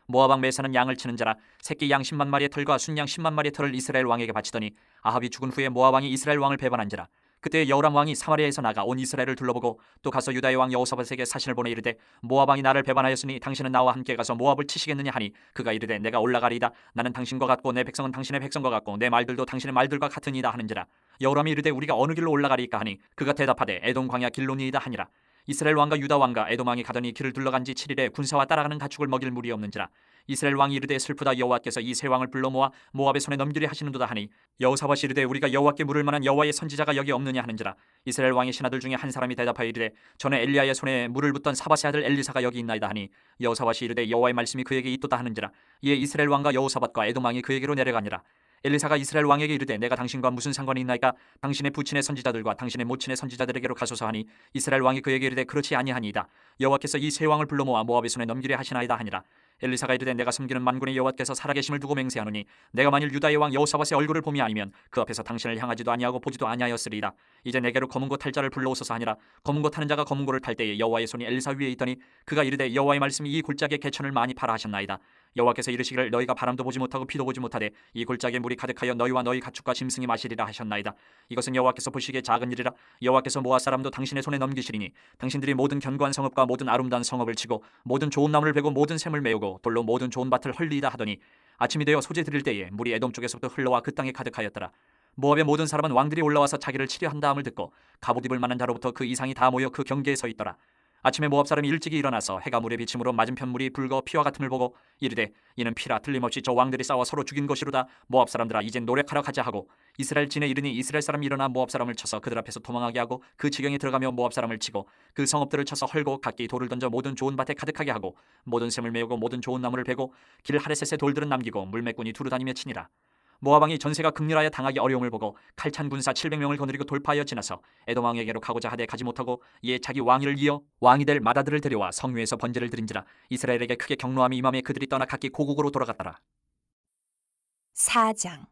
모압 왕 메사는 양을 치는 자라 새끼 양 10만 마리의 털과 순양 10만 마리의 털을 이스라엘 왕에게 바치더니 아합이 죽은 후에 모압 왕이 이스라엘 왕을 배반한지라. 그때 여호람 왕이 사마리아에서 나가 온 이스라엘을 둘러보고 또 가서 유다의 왕 여호사밧에게 사신을 보내 이르되 모압 왕이 나를 배반하였으니 당신은 나와 함께 가서 모압을 치시겠느냐 하니 그가 이르되 내가 올라가리이다. 나는 당신과 같고 내 백성은 당신의 백성과 같고 내 말들도 당신의 말들과 같으니이다 하는지라. 여호람이 이르되 우리가 어느 길로 올라가리이까 하니 그가 대답하되 에돔 광야 길로니이다 하니라. 이스라엘 왕과 유다 왕과 에돔 왕이 가더니 길을 둘러간 지 7일에 군사와 따라가는 가축을 먹일 무리 없는지라. 이스라엘 왕이 이르되 슬프다. 여호와께서 이 세 왕을 불러 모아 모압의 손에 넘기려 하시는도다 하니 여호사밧이 이르되 우리가 여호와께 물을 만한 여호와의 선지자가 여기 없느냐 하는지라. 이스라엘 왕의 신하들 중에 한 사람이 대답하여 이르되 전에 엘리야의 손에 물을 붓던 사밧의 아들 엘리사가 여기 있나이다 하니 여호사밧이 이르되 여호와의 말씀이 그에게 있도다 하는지라. 이에 이스라엘 왕과 여호사밧과 에돔 왕이 그에게로 내려가니라. 엘리사가 이스라엘 왕에게 이르되 내가 당신과 무슨 상관이 있나이까? 당신의 부친의 선지자들과 당신의 모친의 선지자들에게로 가소서 하니 이스라엘 왕이 그에게 이르되 그렇지 아니하니이다. 여호와께서 이 세 왕을 불러 모아 모압의 손에 넘기려 하시나이다 하니라. 엘리사가 이르되 내가 섬기는 만군의 여호와께서 살아계심을 두고 맹세하노니 내가 만일 유다의 왕 여호사밧의 얼굴을 봄이 아니면 그 앞에서 당신을 향하지도 아니하고 보지도 아니하였으리이다. 이제 내게로 검은 고 탈 자를 불러오소서 하니라. 검은 고 타는 자가 검은 고를 탈 때에 여호와의 손이 엘리사 위에 있더니 그가 이르되 여호와의 말씀이 이 골짜기에 개천을 많이 파라 하셨나이다. 여호와께서 이르시기를 너희가 바람도 보지 못하고 피도 보지 못하되 이 골짜기에 물이 가득하여 너희와 너희 가축과 짐승이 마시리라 하셨나이다. 이것은 여호와께서 보시기에 작은 일이라. 여호와께서 모압 사람도 당신의 손에 넘기시리니 당신들이 모든 견고한 성읍과 모든 아름다운 성읍을 치고 모든 좋은 나무를 베고 모든 샘을 메우고 돌로 모든 좋은 밭을 헐리이다 하더니 아침이 되어 소재 드릴 때에 물이 에돔 쪽에서부터 흘러와 그 땅에 가득하였더라. 모압의 모든 사람은 왕들이 올라와서 자기를 치려 한다함을 듣고 갑옷 입을 만한 자로부터 그 이상이 다 모여 그 경계에 서 있더라. 아침에 모압 사람이 일찍이 일어나서 해가 물에 비침으로 맞은편 물이 붉어 피와 같음을 보고 이르되 이는 피라 틀림없이 저 왕들이 싸워 서로 죽인 것이로다. 모압 사람들아 이제 노력하러 가자 하고 이스라엘 진에 이르니 이스라엘 사람이 일어나 모압 사람을 쳐서 그들 앞에서 도망하게 하고 그 지경에 들어가며 모압 사람을 치고 그 성읍들을 쳐서 헐고 각기 돌을 던져 모든 좋은 밭에 가득하게 하고 모든 샘을 메우고 모든 좋은 나무를 베고 길 하레셋의 돌들은 남기고 물매꾼이 두루 다니며 치니라. 모압 왕이 전세가 극렬하여 당하기 어려움을 보고 칼찬 군사 700명을 거느리고 돌파하여 지나서 에돔 왕에게로 가고자 하되 가지 못하고 이에 자기 왕위를 이어 왕이 될 마다들을 데려와 성유에서 번제를 드린지라. 이스라엘에게 크게 경노함이 임함에 그들이 떠나 각기 고국으로 돌아갔더라. 4장.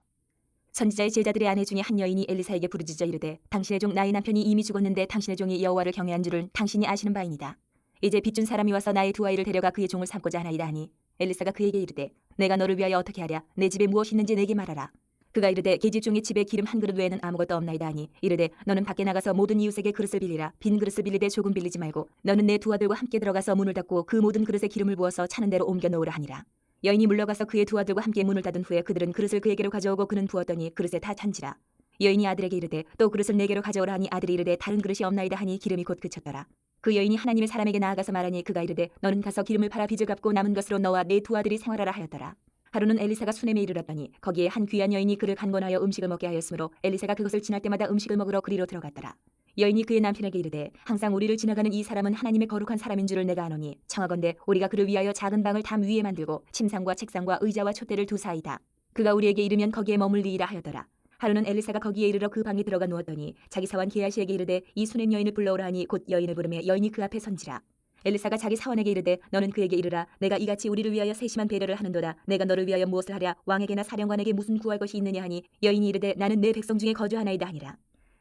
선지자의 제자들의 아내 중에 한 여인이 엘리사에게 부르짖어 이르되 당신의 종 나의 남편이 이미 죽었는데 당신의 종이 여호와를 경외한 줄을 당신이 아시는 바이니이다. 이제 빚준 사람이 와서 나의 두 아이를 데려가 그의 종을 삼고자 하나이다 하니 엘리사가 그에게 이르되 내가 너를 위하여 어떻게 하랴? 내 집에 무엇이 있는지 내게 말하라. 그가 이르되 계집종의 집에 기름 한 그릇 외에는 아무것도 없나이다 하니 이르되 너는 밖에 나가서 모든 이웃에게 그릇을 빌리라. 빈 그릇을 빌리되 조금 빌리지 말고 너는 내 두 아들과 함께 들어가서 문을 닫고 그 모든 그릇에 기름을 부어서 차는 대로 옮겨 놓으라 하니라. 여인이 물러가서 그의 두 아들과 함께 문을 닫은 후에 그들은 그릇을 그에게로 가져오고 그는 부었더니 그릇에 다 찬지라. 여인이 아들에게 이르되 또 그릇을 내게로 가져오라 하니 아들이 이르되 다른 그릇이 없나이다 하니 기름이 곧 그쳤더라. 그 여인이 하나님의 사람에게 나아가서 말하니 그가 이르되 너는 가서 기름을 팔아 빚을 갚고 남은 것으로 너와 네 두 아들이 생활하라 하였더라. 하루는 엘리사가 수넴에 이르렀더니 거기에 한 귀한 여인이 그를 간곤하여 음식을 먹게 하였으므로 엘리사가 그것을 지날 때마다 음식을 먹으러 그리로 들어갔더라. 여인이 그의 남편에게 이르되 항상 우리를 지나가는 이 사람은 하나님의 거룩한 사람인 줄을 내가 아노니 청하건대 우리가 그를 위하여 작은 방을 담 위에 만들고 침상과 책상과 의자와 촛대를 두사이다. 그가 우리에게 이르면 거기에 머물리이라 하였더라. 하루는 엘리사가 거기에 이르러 그 방에 들어가 누웠더니 자기 사원 게하시에게 이르되 이 수넴 여인을 불러오라 하니 곧 여인을 부르매 여인이 그 앞에 선지라. 엘리사가 자기 사원에게 이르되 너는 그에게 이르라. 내가 이같이 우리를 위하여 세심한 배려를 하는도다. 내가 너를 위하여 무엇을 하랴? 왕에게나 사령관에게 무슨 구할 것이 있느냐 하니 여인이 이르되 나는 내 백성 중에 거주하나이다 하니라.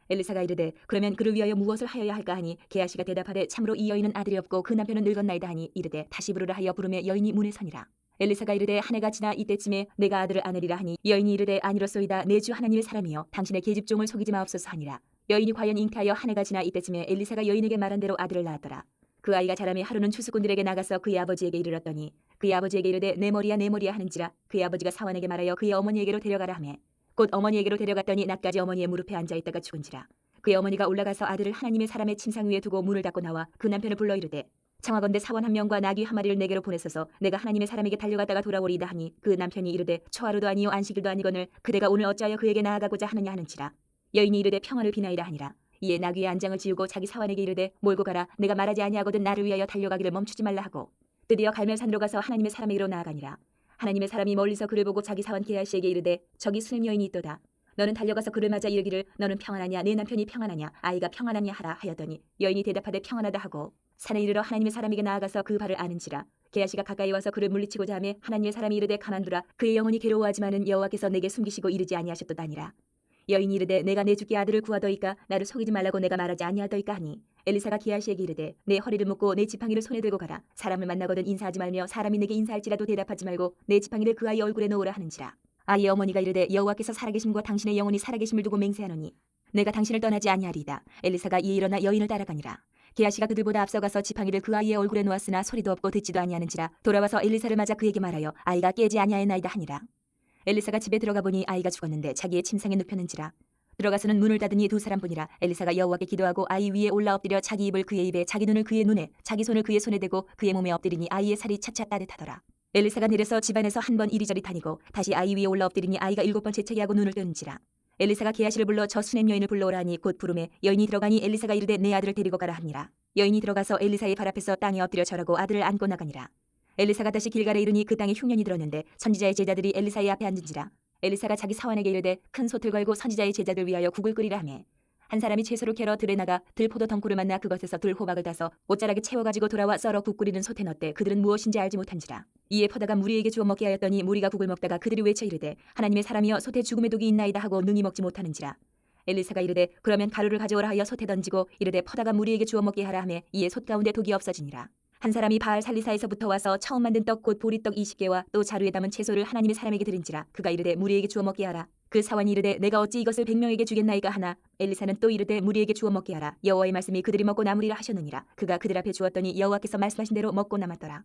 엘리사가 이르되 그러면 그를 위하여 무엇을 하여야 할까 하니 게하시가 대답하되 참으로 이 여인은 아들이 없고 그 남편은 늙었나이다 하니 이르되 다시 부르라 하여 부르매 여인이 문에 서니라. 엘리사가 이르되 한 해가 지나 이때쯤에 내가 아들을 아내리라 하니 여인이 이르되 아니로소이다. 내 주 하나님의 사람이여 당신의 계집종을 속이지 마옵소서 하니라. 여인이 과연 잉태하여 한 해가 지나 이때쯤에 엘리사가 여인에게 말한 대로 아들을 낳았더라. 그 아이가 자라매 하루는 추수꾼들에게 나가서 그의 아버지에게 이르렀더니 그의 아버지에게 이르되 내 머리야 하는지라. 그의 아버지가 사원에게 말하여 그의 어머니에게로 데려가라 하매 곧 어머니에게로 데려갔더니 낮까지 어머니의 무릎에 앉아있다가 죽은지라. 그의 어머니가 올라가서 아들을 하나님의 사람의 침상 위에 두고 문을 닫고 나와 그 남편을 불러 이르되 청하건대 사원 한 명과 나귀 한 마리를 내게로 보내소서 내가 하나님의 사람에게 달려갔다가 돌아오리이다 하니 그 남편이 이르되 초하루도 아니요 안식일도 아니거늘 그대가 오늘 어찌하여 그에게 나아가고자 하느냐 하는지라. 여인이 이르되 평안을 비나이다 하니라. 이에 나귀의 안장을 지우고 자기 사원에게 이르되 몰고 가라. 내가 말하지 아니하거든 나를 위하여 달려가기를 멈추지 말라 하고 드디어 갈멜산으로 가서 하나님의 사람에게로 나아가니라. 하나님의 사람이 멀리서 그를 보고 자기 사원 게하시에게 이르되 저기 수냄 여인이 있도다. 너는 달려가서 그를 맞아 이르기를 너는 평안하냐 내 남편이 평안하냐 아이가 평안하냐 하라 하였더니 여인이 대답하되 평안하다 하고 산에 이르러 하나님의 사람에게 나아가서 그 발을 아는지라. 게하시가 가까이 와서 그를 물리치고자 하매 하나님의 사람이 이르되 가만두라. 그의 영혼이 괴로워하지만은 여호와께서 내게 숨기시고 이르지 아니하셨도다니라. 여인이 이르되 내가 내 주께 아들을 구하더이까 나를 속이지 말라고 내가 말하지 아니하더이까 하니 엘리사가 게하시에게 이르되 내 허리를 묶고 내 지팡이를 손에 들고 가라. 사람을 만나거든 인사하지 말며 사람이 내게 인사할지라도 대답하지 말고 내 지팡이를 그 아이 얼굴에 놓으라 하는지라. 아이의 어머니가 이르되 여호와께서 살아계심과 당신의 영혼이 살아계심을 두고 맹세하노니 내가 당신을 떠나지 아니하리이다. 엘리사가 이에 일어나 여인을 따라가니라. 게하시가 그들보다 앞서가서 지팡이를 그 아이의 얼굴에 놓았으나 소리도 없고 듣지도 아니하는지라. 돌아와서 엘리사를 맞아 그에게 말하여 아이가 깨지 아니하였나이다 하니라. 엘리사가 집에 들어가 보니 아이가 죽었는데 자기의 침상에 눕혔는지라. 들어가서는 문을 닫으니 두 사람뿐이라. 엘리사가 여호와께 기도하고 아이 위에 올라 엎드려 자기 입을 그의 입에 자기 눈을 그의 눈에 자기 손을 그의 손에 대고 그의 몸에 엎드리니 아이의 살이 차차 따뜻하더라. 엘리사가 내려서 집안에서 한 번 이리저리 다니고 다시 아이 위에 올라 엎드리니 아이가 7번 재채기하고 눈을 뜨는지라. 엘리사가 게하시를 불러 저 수냄 여인을 불러오라 하니 곧 부르매 여인이 들어가니 엘리사가 이르되 내 아들을 데리고 가라 하니라. 여인이 들어가서 엘리사의 발 앞에서 땅에 엎드려 절하고 아들을 안고 나가니라. 엘리사가 다시 길갈에 이르니 그 땅에 흉년이 들었는데 선지자의 제자들이 엘리사의 앞에 앉은지라. 엘리사가 자기 사원에게 이르되 큰 솥을 걸고 선지자의 제자들 위하여 국을 끓이라 하매 한 사람이 채소를 캐러 들에 나가 들포도 덩굴을 만나 그것에서 들호박을 따서 옷자락에 채워가지고 돌아와 썰어 국 끓이는 솥에 넣되 그들은 무엇인지 알지 못한지라. 이에 퍼다가 무리에게 주어 먹게 하였더니 무리가 국을 먹다가 그들이 외쳐 이르되 하나님의 사람이여 솥에 죽음의 독이 있나이다 하고 능히 먹지 못하는지라. 엘리사가 이르되 그러면 가루를 가져오라 하여 솥에 던지고 이르되 퍼다가 무리에게 주어 먹게 하라 하매 이에 솥 가운데 독이 없어지니라. 한 사람이 바알 살리사에서부터 와서 처음 만든 떡 곧 보리떡 20개와 또 자루에 담은 채소를 하나님의 사람에게 드린지라. 그가 이르되 무리에게 주어 먹게 하라. 그 사원이 이르되 내가 어찌 이것을 100명에게 주겠나이까 하나 엘리사는 또 이르되 무리에게 주어 먹게 하라. 여호와의 말씀이 그들이 먹고 남으리라 하셨느니라. 그가 그들 앞에 주었더니 여호와께서 말씀하신 대로 먹고 남았더라.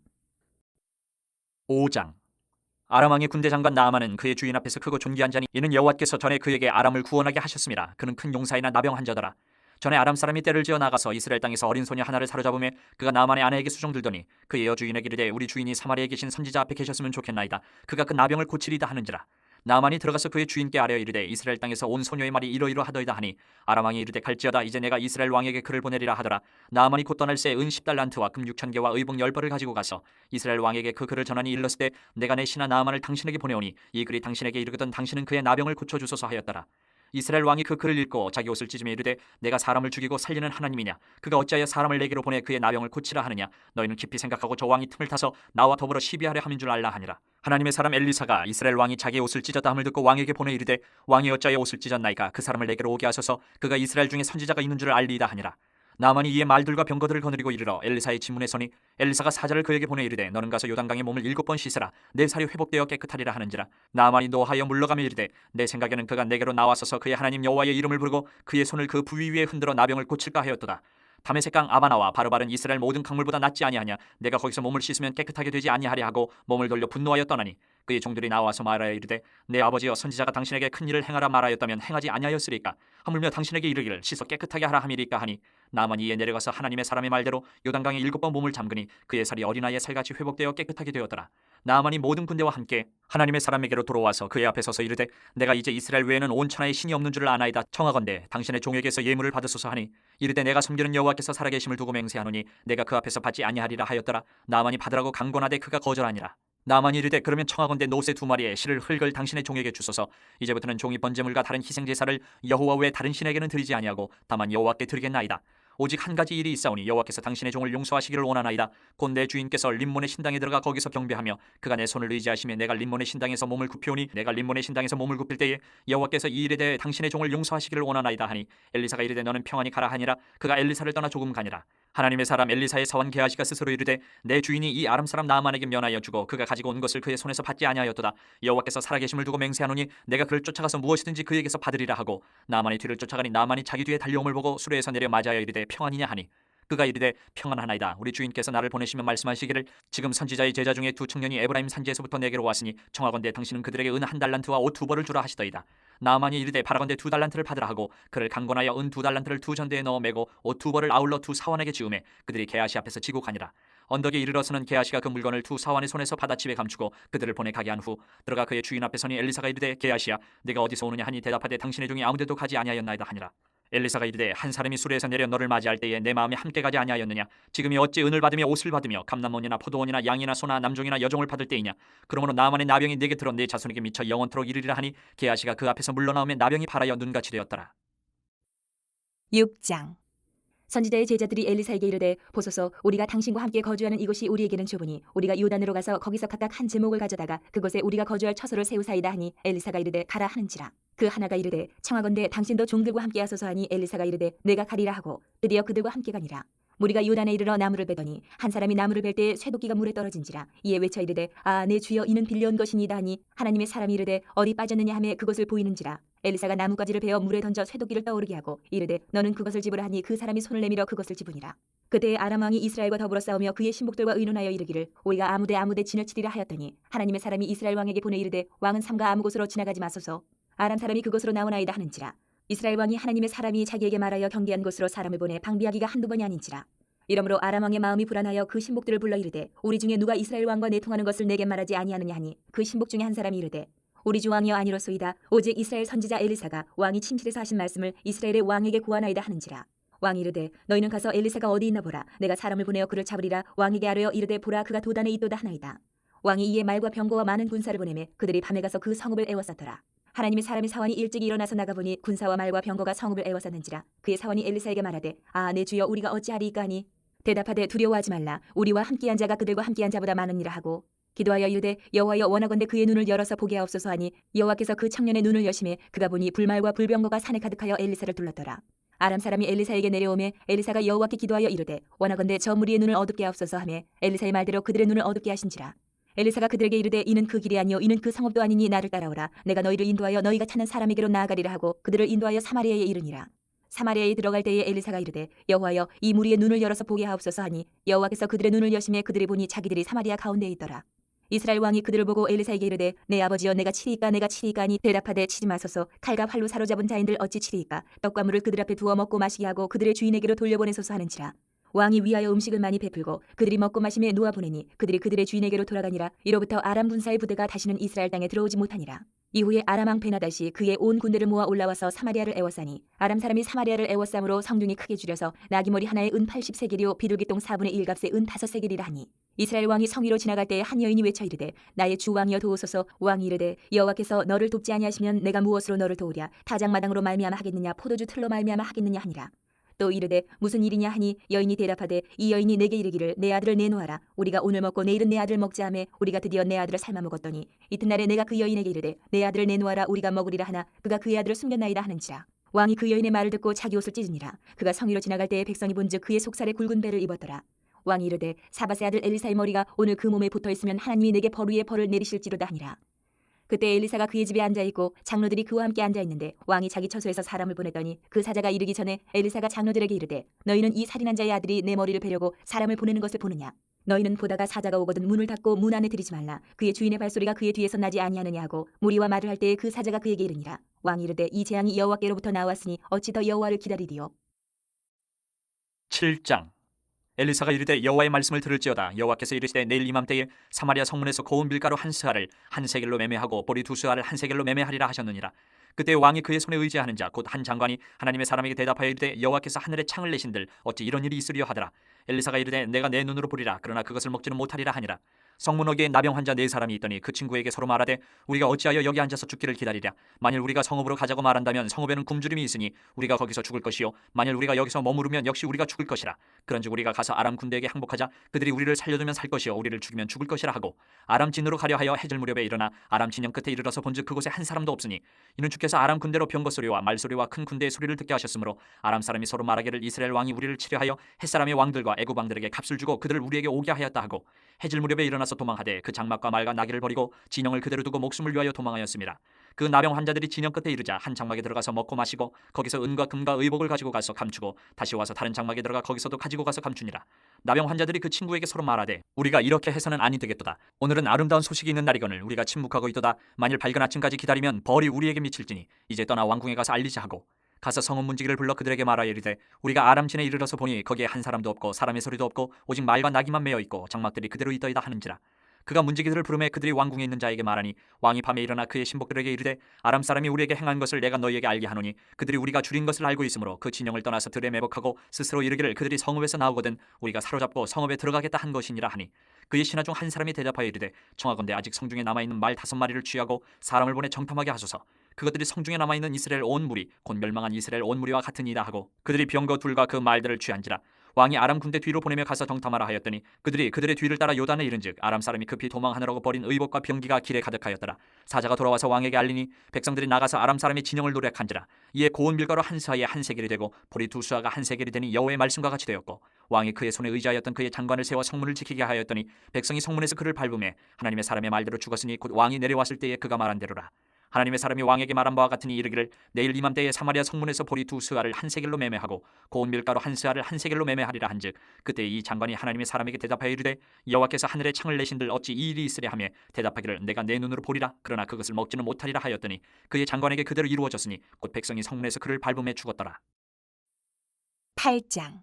5장. 아람 왕의 군대 장관 나아만은 그의 주인 앞에서 크고 존귀한 자니 이는 여호와께서 전에 그에게 아람을 구원하게 하셨음이라. 그는 큰 용사이나 나병한 자더라. 전에 아람 사람이 떼를 지어 나가서 이스라엘 땅에서 어린 소녀 하나를 사로잡음에 그가 나만의 아내에게 수종 들더니 그의 여주인에게 이르되 우리 주인이 사마리아에 계신 선지자 앞에 계셨으면 좋겠나이다. 그가 그 나병을 고치리다 하는지라. 나만이 들어가서 그의 주인께 아뢰어 이르되 이스라엘 땅에서 온 소녀의 말이 이러이러하더이다 하니 아람 왕이 이르되 갈지어다. 이제 내가 이스라엘 왕에게 그를 보내리라 하더라. 나만이 곧 떠날 새 은 10달란트와 금 6,000개와 의복 10벌을 가지고 가서 이스라엘 왕에게 그 글을 전하니 일렀으되 내가 내 신하 나만을 당신에게 보내오니 이 글이 당신에게 이르거든 당신은 그의 나병을 고쳐주소서 하였더라. 이스라엘 왕이 그 글을 읽고 자기 옷을 찢으며 이르되 내가 사람을 죽이고 살리는 하나님이냐. 그가 어찌하여 사람을 내게로 보내 그의 나병을 고치라 하느냐. 너희는 깊이 생각하고 저 왕이 틈을 타서 나와 더불어 시비하려 함인 줄 알라 하니라. 하나님의 사람 엘리사가 이스라엘 왕이 자기 옷을 찢었다 함을 듣고 왕에게 보내 이르되 왕이 어찌하여 옷을 찢었나이까. 그 사람을 내게로 오게 하소서. 그가 이스라엘 중에 선지자가 있는 줄을 알리이다 하니라. 나만이 이에 말들과 병거들을 거느리고 이르러 엘리사의 지문에 서니 엘리사가 사자를 그에게 보내 이르되 너는 가서 요단강에 몸을 7번 씻으라. 내 살이 회복되어 깨끗하리라 하는지라. 나만이 노하여 물러가며 이르되 내 생각에는 그가 내게로 나와서서 그의 하나님 여호와의 이름을 부르고 그의 손을 그 부위 위에 흔들어 나병을 고칠까 하였도다. 다메섹강 아바나와 바르바른 이스라엘 모든 강물보다 낫지 아니하냐. 내가 거기서 몸을 씻으면 깨끗하게 되지 아니하리 하고 몸을 돌려 분노하여 떠나니 그의 종들이 나와서 말하여 이르되 내 아버지여 선지자가 당신에게 큰 일을 행하라 말하였다면 행하지 아니하였으리까. 하물며 당신에게 이르기를 씻어 깨끗하게 하라 함이리까 하니 나만이 이에 내려가서 하나님의 사람의 말대로 요단강에 7번 몸을 잠그니 그의 살이 어린아이의 살같이 회복되어 깨끗하게 되었더라. 나만이 모든 군대와 함께 하나님의 사람에게로 돌아와서 그의 앞에 서서 이르되 내가 이제 이스라엘 외에는 온 천하에 신이 없는 줄을 아나이다. 청하건대 당신의 종에게서 예물을 받으소서 하니 이르되 내가 섬기는 여호와께서 살아계심을 두고 맹세하노니 내가 그 앞에서 받지 아니하리라 하였더라. 나만이 받으라고 강권하되 그가 거절하니라. 나만이 이르되 그러면 청하건대 노새 2마리의 실을 흙을 당신의 종에게 주소서. 이제부터는 종이 번제물과 다른 희생 제사를 여호와 외에 다른 신에게는 드리지 아니하고 다만 여호와께 드리겠나이다. 오직 한 가지 일이 있사오니 여호와께서 당신의 종을 용서하시기를 원하나이다. 곧 내 주인께서 림몬의 신당에 들어가 거기서 경배하며 그가 내 손을 의지하시며 내가 림몬의 신당에서 몸을 굽히오니 내가 림몬의 신당에서 몸을 굽힐 때에 여호와께서 이 일에 대해 당신의 종을 용서하시기를 원하나이다 하니 엘리사가 이르되 너는 평안히 가라 하니라. 그가 엘리사를 떠나 조금 가니라. 하나님의 사람 엘리사의 사원 게하시가 스스로 이르되 내 주인이 이 아람 사람 나아만에게 면하여 주고 그가 가지고 온 것을 그의 손에서 받지 아니하였도다. 여호와께서 살아계심을 두고 맹세하노니 내가 그를 쫓아가서 무엇이든지 그에게서 받으리라 하고 나만의 뒤를 쫓아가니 나만이 자기 뒤에 달려옴을 보고 수레에서 내려 맞아여 이르되 평안이냐 하니 그가 이르되 평안하나이다. 우리 주인께서 나를 보내시며 말씀하시기를 지금 선지자의 제자 중에 2 청년이 에브라임 산지에서부터 내게로 왔으니 청하건대 당신은 그들에게 은 1달란트와 옷 2벌을 주라 하시더이다. 나만이 이르되 바라건대 2달란트를 받으라 하고 그를 강권하여 은 2달란트를 2전대에 넣어 매고 옷 2벌을 아울러 2 사원에게 지우매 그들이 게하시 앞에서 지고 가니라. 언덕에 이르러서는 게하시가 그 물건을 2 사원의 손에서 받아 집에 감추고 그들을 보내 가게 한 후 들어가 그의 주인 앞에 서니 엘리사가 이르되 게하시야 네가 어디서 오느냐 하니 대답하되 당신의 종이 아무데도 가지 아니하였나이다 하니라. 엘리사가 이르되 한 사람이 수레에서 내려 너를 맞이할 때에 내 마음이 함께 가지 아니하였느냐? 지금이 어찌 은을 받으며 옷을 받으며 감남원이나 포도원이나 양이나 소나 남종이나 여종을 받을 때이냐? 그러므로 나만의 나병이 내 곁으로 내 자손에게 미쳐 영원토록 이르리라 하니 게하시가 그 앞에서 물러나오며 나병이 발하여 눈같이 되었더라. 6장. 선지자의 제자들이 엘리사에게 이르되 보소서 우리가 당신과 함께 거주하는 이곳이 우리에게는 좁으니 우리가 요단으로 가서 거기서 각각 한 제목을 가져다가 그곳에 우리가 거주할 처소를 세우사이다 하니 엘리사가 이르되 가라 하는지라. 그 하나가 이르되 청하건대 당신도 종들과 함께 하소서 하니 엘리사가 이르되 내가 가리라 하고 드디어 그들과 함께 가니라. 무리가 요단에 이르러 나무를 베더니 한 사람이 나무를 벨 때에 쇠도끼가 물에 떨어진지라. 이에 외쳐 이르되 아 내 주여 이는 빌려온 것이니이다 하니 하나님의 사람이 이르되 어디 빠졌느냐 하며 그곳을 보이는지라. 엘리사가 나뭇가지를 베어 물에 던져 쇠도끼를 떠오르게 하고 이르되 너는 그것을 집으라 하니 그 사람이 손을 내밀어 그것을 집으니라. 그때에 아람 왕이 이스라엘과 더불어 싸우며 그의 신복들과 의논하여 이르기를 우리가 아무데 진을 치리라 하였더니 하나님의 사람이 이스라엘 왕에게 보내 이르되 왕은 삼가 아무 곳으로 지나가지 마소서. 아람 사람이 그곳으로 나오나이다 하는지라. 이스라엘 왕이 하나님의 사람이 자기에게 말하여 경계한 곳으로 사람을 보내 방비하기가 한두 번이 아닌지라. 이러므로 아람 왕의 마음이 불안하여 그 신복들을 불러 이르되 우리 중에 누가 이스라엘 왕과 내통하는 것을 내게 말하지 아니하느냐 하니 그 신복 중에 한 사람이 이르되 우리 주 왕이여 아니로소이다. 오직 이스라엘 선지자 엘리사가 왕이 침실에서 하신 말씀을 이스라엘의 왕에게 구하나이다 하는지라. 왕이 이르되 너희는 가서 엘리사가 어디 있나 보라. 내가 사람을 보내어 그를 잡으리라. 왕에게 아뢰어 이르되 보라 그가 도단에 있도다 하나이다. 왕이 이에 말과 병거와 많은 군사를 보내매 그들이 밤에 가서 그 성읍을 에워쌌더라. 하나님의 사람이 사원이 일찍 일어나서 나가보니 군사와 말과 병거가 성읍을 에워쌌는지라. 그의 사원이 엘리사에게 말하되 아 내 주여 우리가 어찌하리이까 하니 대답하되 두려워하지 말라. 우리와 함께한 자가 그들과 함께한 자보다 많으니라 하고 기도하여 이르되 여호와여 원하건대 그의 눈을 열어서 보게 하옵소서 하니 여호와께서 그 청년의 눈을 여심해 그가 보니 불말과 불병거가 산에 가득하여 엘리사를 둘렀더라. 아람 사람이 엘리사에게 내려오매 엘리사가 여호와께 기도하여 이르되 원하건대 저 무리의 눈을 어둡게 하옵소서 하매 엘리사의 말대로 그들의 눈을 어둡게 하신지라. 엘리사가 그들에게 이르되 이는 그 길이 아니요 이는 그 성읍도 아니니 나를 따라오라. 내가 너희를 인도하여 너희가 찾는 사람에게로 나아가리라 하고 그들을 인도하여 사마리아에 이르니라. 사마리아에 들어갈 때에 엘리사가 이르되 여호와여 이 무리의 눈을 열어서 보게 하옵소서 하니 여호와께서 그들의 눈을 여심해 그들이 보니 자기들이 사마리아 가운데에 있더라. 이스라엘 왕이 그들을 보고 엘리사에게 이르되 내 아버지여 내가 치리이까 하니 대답하되 치지 마소서. 칼과 활로 사로잡은 자인들 어찌 치리이까. 떡과 물을 그들 앞에 두어 먹고 마시게 하고 그들의 주인에게로 돌려보내소서 하는지라. 왕이 위하여 음식을 많이 베풀고 그들이 먹고 마심에 놓아 보내니 그들이 그들의 주인에게로 돌아가니라. 이로부터 아람 군사의 부대가 다시는 이스라엘 땅에 들어오지 못하니라. 이후에 아람 왕 베나다시 그의 온 군대를 모아 올라와서 사마리아를 에워싸니 아람 사람이 사마리아를 에워싸므로 성중이 크게 줄여서 나귀머리 하나에 은 80세겔이요 비둘기똥 4분의 1값에 은 5세겔이라 하니 이스라엘 왕이 성 위로 지나갈 때에 한 여인이 외쳐 이르되 나의 주 왕이여 도우소서. 왕이 이르되 여호와께서 너를 돕지 아니하시면 내가 무엇으로 너를 도우랴. 타작마당으로 말미암아 하겠느냐 포도주 틀로 말미암아 하겠느냐 하니라. 또 이르되 무슨 일이냐 하니 여인이 대답하되 이 여인이 내게 이르기를 내 아들을 내놓아라. 우리가 오늘 먹고 내일은 내 아들을 먹자 하매 우리가 드디어 내 아들을 삶아 먹었더니 이튿날에 내가 그 여인에게 이르되 내 아들을 내놓아라 우리가 먹으리라 하나 그가 그의 아들을 숨겼나이다 하는지라. 왕이 그 여인의 말을 듣고 자기 옷을 찢으니라. 그가 성 위로 지나갈 때에 백성이 본즉 그의 속살에 굵은 배를 입었더라. 왕이 이르되 사밧의 아들 엘리사의 머리가 오늘 그 몸에 붙어있으면 하나님이 내게 벌 위에 벌을 내리실지로다 하니라. 그때 엘리사가 그의 집에 앉아있고 장로들이 그와 함께 앉아있는데 왕이 자기 처소에서 사람을 보냈더니 그 사자가 이르기 전에 엘리사가 장로들에게 이르되 너희는 이 살인한 자의 아들이 내 머리를 베려고 사람을 보내는 것을 보느냐. 너희는 보다가 사자가 오거든 문을 닫고 문 안에 들이지 말라. 그의 주인의 발소리가 그의 뒤에서 나지 아니하느냐 하고 무리와 말을 할 때에 그 사자가 그에게 이르니라. 왕이 이르되 이 재앙이 여호와께로부터 나왔으니 어찌 더 여호와를 기다리리요. 7장. 엘리사가 이르되 여호와의 말씀을 들을지어다. 여호와께서 이르시되 내일 이맘때에 사마리아 성문에서 고운 밀가루 한 스아를 한 세겔로 매매하고 보리 두 스아를 한 세겔로 매매하리라 하셨느니라. 그때 왕이 그의 손에 의지하는 자 곧 한 장관이 하나님의 사람에게 대답하여 이르되 여호와께서 하늘에 창을 내신들 어찌 이런 일이 있으리요 하더라. 엘리사가 이르되 내가 내 눈으로 보리라. 그러나 그것을 먹지는 못하리라 하니라. 성문어기에 나병 환자 4사람이 있더니 그 친구에게 서로 말하되 우리가 어찌하여 여기 앉아서 죽기를 기다리랴. 만일 우리가 성읍으로 가자고 말한다면 성읍에는 굶주림이 있으니 우리가 거기서 죽을 것이요 만일 우리가 여기서 머무르면 역시 우리가 죽을 것이라. 그런즉 우리가 가서 아람 군대에게 항복하자. 그들이 우리를 살려두면 살 것이요 우리를 죽이면 죽을 것이라 하고 아람 진으로 가려 하여 해질 무렵에 일어나 아람 진영 끝에 이르러서 본즉 그곳에 한 사람도 없으니 이는 주께서 아람 군대로 병거 소리와 말소리와 큰 군대의 소리를 듣게 하셨으므로 아람 사람이 서로 말하기를 이스라엘 왕이 우리를 치려하여 햇사람의 왕들과 애굽 왕들에게 값을 주고 그들을 우리에게 오게 하였다 하고 해질 무렵에 일어나서 도망하되 그 장막과 말과 나귀를 버리고 진영을 그대로 두고 목숨을 위하여 도망하였습니다. 그 나병 환자들이 진영 끝에 이르자 한 장막에 들어가서 먹고 마시고 거기서 은과 금과 의복을 가지고 가서 감추고 다시 와서 다른 장막에 들어가 거기서도 가지고 가서 감추니라. 나병 환자들이 그 친구에게 서로 말하되 우리가 이렇게 해서는 아니 되겠도다. 오늘은 아름다운 소식이 있는 날이거늘 우리가 침묵하고 있도다. 만일 밝은 아침까지 기다리면 벌이 우리에게 미칠지니 이제 떠나 왕궁에 가서 알리자 하고 가서 성읍 문지기를 불러 그들에게 말하여 이르되 우리가 아람진에 이르러서 보니 거기에 한 사람도 없고 사람의 소리도 없고 오직 말과 나귀만 매어 있고 장막들이 그대로 있더이다 하는지라. 그가 문지기들을 부르매 그들이 왕궁에 있는 자에게 말하니 왕이 밤에 일어나 그의 신복들에게 이르되 아람 사람이 우리에게 행한 것을 내가 너희에게 알게 하노니 그들이 우리가 줄인 것을 알고 있으므로 그 진영을 떠나서 들에 매복하고 스스로 이르기를 그들이 성읍에서 나오거든 우리가 사로잡고 성읍에 들어가겠다 한 것이니라 하니 그의 신하 중 한 사람이 대답하여 이르되 청하건대 아직 성중에 남아있는 말 5마리를 취하고 사람을 보내 정탐하게 하소서. 그것들이 성중에 남아있는 이스라엘 온 무리 곧 멸망한 이스라엘 온 무리와 같으니이다 하고 그들이 병거 둘과 그 말들을 취한지라. 왕이 아람 군대 뒤로 보내며 가서 정탐하라 하였더니 그들이 그들의 뒤를 따라 요단에 이른즉 아람 사람이 급히 도망하느라고 버린 의복과 병기가 길에 가득하였더라. 사자가 돌아와서 왕에게 알리니 백성들이 나가서 아람 사람의 진영을 노략한지라. 이에 고운 밀가루 한 사이에 한 세겔이 되고 보리 두 수아가 한 세겔이 되니 여호와의 말씀과 같이 되었고 왕이 그의 손에 의지하였던 그의 장관을 세워 성문을 지키게 하였더니 백성이 성문에서 그를 밟음에 하나님의 사람의 말대로 죽었으니 곧 왕이 내려왔을 때에 그가 말한 대로라. 하나님의 사람이 왕에게 말한 바와 같으니 이르기를 내일 이맘때에 사마리아 성문에서 보리 두 스아를 한 세겔로 매매하고 고운 밀가루 한 스아를 한 세겔로 매매하리라 한즉 그때 이 장관이 하나님의 사람에게 대답하여 이르되 여호와께서 하늘에 창을 내신들 어찌 이 일이 있으랴 하며 대답하기를 내가 내 눈으로 보리라 그러나 그것을 먹지는 못하리라 하였더니 그의 장관에게 그대로 이루어졌으니 곧 백성이 성문에서 그를 밟음에 죽었더라. 8장.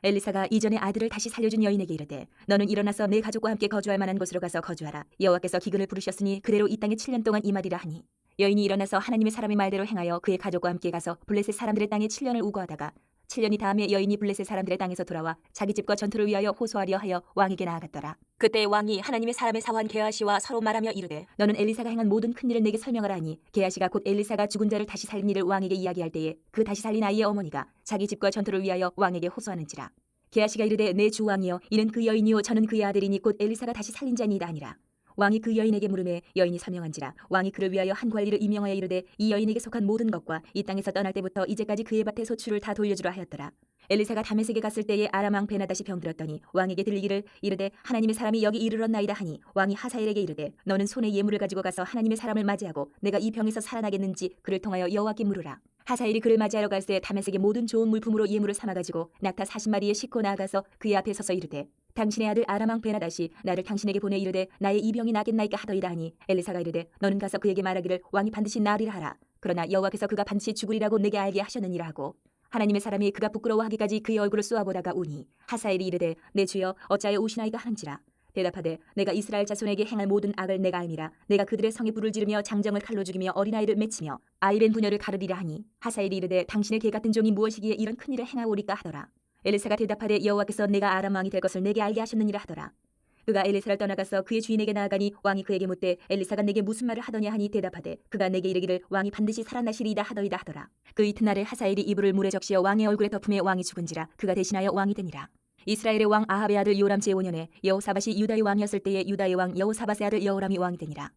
엘리사가 이전에 아들을 다시 살려준 여인에게 이르되 너는 일어나서 내 가족과 함께 거주할 만한 곳으로 가서 거주하라. 여호와께서 기근을 부르셨으니 그대로 이 땅에 7년 동안 임하리라 하니 여인이 일어나서 하나님의 사람의 말대로 행하여 그의 가족과 함께 가서 블레셋 사람들의 땅에 7년을 우거하다가 7년이 다음에 여인이 블레셋 사람들의 땅에서 돌아와 자기 집과 전투를 위하여 호소하려 하여 왕에게 나아갔더라. 그때 왕이 하나님의 사람의 사환 게하시와 서로 말하며 이르되 너는 엘리사가 행한 모든 큰 일을 내게 설명하라 하니 게하시가 곧 엘리사가 죽은 자를 다시 살린 일을 왕에게 이야기할 때에 그 다시 살린 아이의 어머니가 자기 집과 전투를 위하여 왕에게 호소하는지라. 게하시가 이르되 내 주 왕이여 이는 그 여인이요 저는 그의 아들이니 곧 엘리사가 다시 살린 자니이다 하니라. 왕이 그 여인에게 물으매 여인이 설명한지라. 왕이 그를 위하여 한 관리를 임명하여 이르되 이 여인에게 속한 모든 것과 이 땅에서 떠날 때부터 이제까지 그의 밭의 소출을 다 돌려주라 하였더라. 엘리사가 다메섹에 갔을 때에 아람 왕 베나다시 병들었더니 왕에게 들리기를 이르되 하나님의 사람이 여기 이르렀나이다 하니 왕이 하사엘에게 이르되 너는 손에 예물을 가지고 가서 하나님의 사람을 맞이하고 내가 이 병에서 살아나겠는지 그를 통하여 여호와께 물으라. 하사엘이 그를 맞이하러 갈새 다메섹의 모든 좋은 물품으로 예물을 삼아가지고 낙타 40마리에 싣고 나아가서 그의 앞에 서서 이르되 당신의 아들 아람 왕 베나다시 나를 당신에게 보내 이르되 나의 이 병이 나겠나이까 하더이다 하니 엘리사가 이르되 너는 가서 그에게 말하기를 왕이 반드시 나으리라 하라. 그러나 여호와께서 그가 반드시 죽으리라고 내게 알게 하셨느니라 하고 하나님의 사람이 그가 부끄러워하기까지 그의 얼굴을 쏘아보다가 우니 하사엘이 이르되 내 주여 어찌하여 우시나이까 하는지라. 대답하되 내가 이스라엘 자손에게 행할 모든 악을 내가 알미라. 내가 그들의 성에 불을 지르며 장정을 칼로 죽이며 어린아이를 맺히며 아이벤 부녀를 가르리라 하니 하사엘이 이르되 당신의 개 같은 종이 무엇이기에 이런 큰 일을 행하오리까 하더라. 엘리사가 대답하되 여호와께서 내가 아람 왕이 될 것을 내게 알게 하셨느니라 하더라. 그가 엘리사를 떠나가서 그의 주인에게 나아가니 왕이 그에게 묻되 엘리사가 내게 무슨 말을 하더냐 하니 대답하되 그가 내게 이르기를 왕이 반드시 살아나시리이다 하더이다 하더라. 그 이튿날에 하사엘이 이불을 물에 적시어 왕의 얼굴에 덮음에 왕이 죽은지라 그가 대신하여 왕이 되니라. 이스라엘의 왕 아합의 아들 요람 제5년에 여호사밧이 유다의 왕이었을 때에 유다의 왕 여호사밧의 아들 여호람이 왕이 되니라.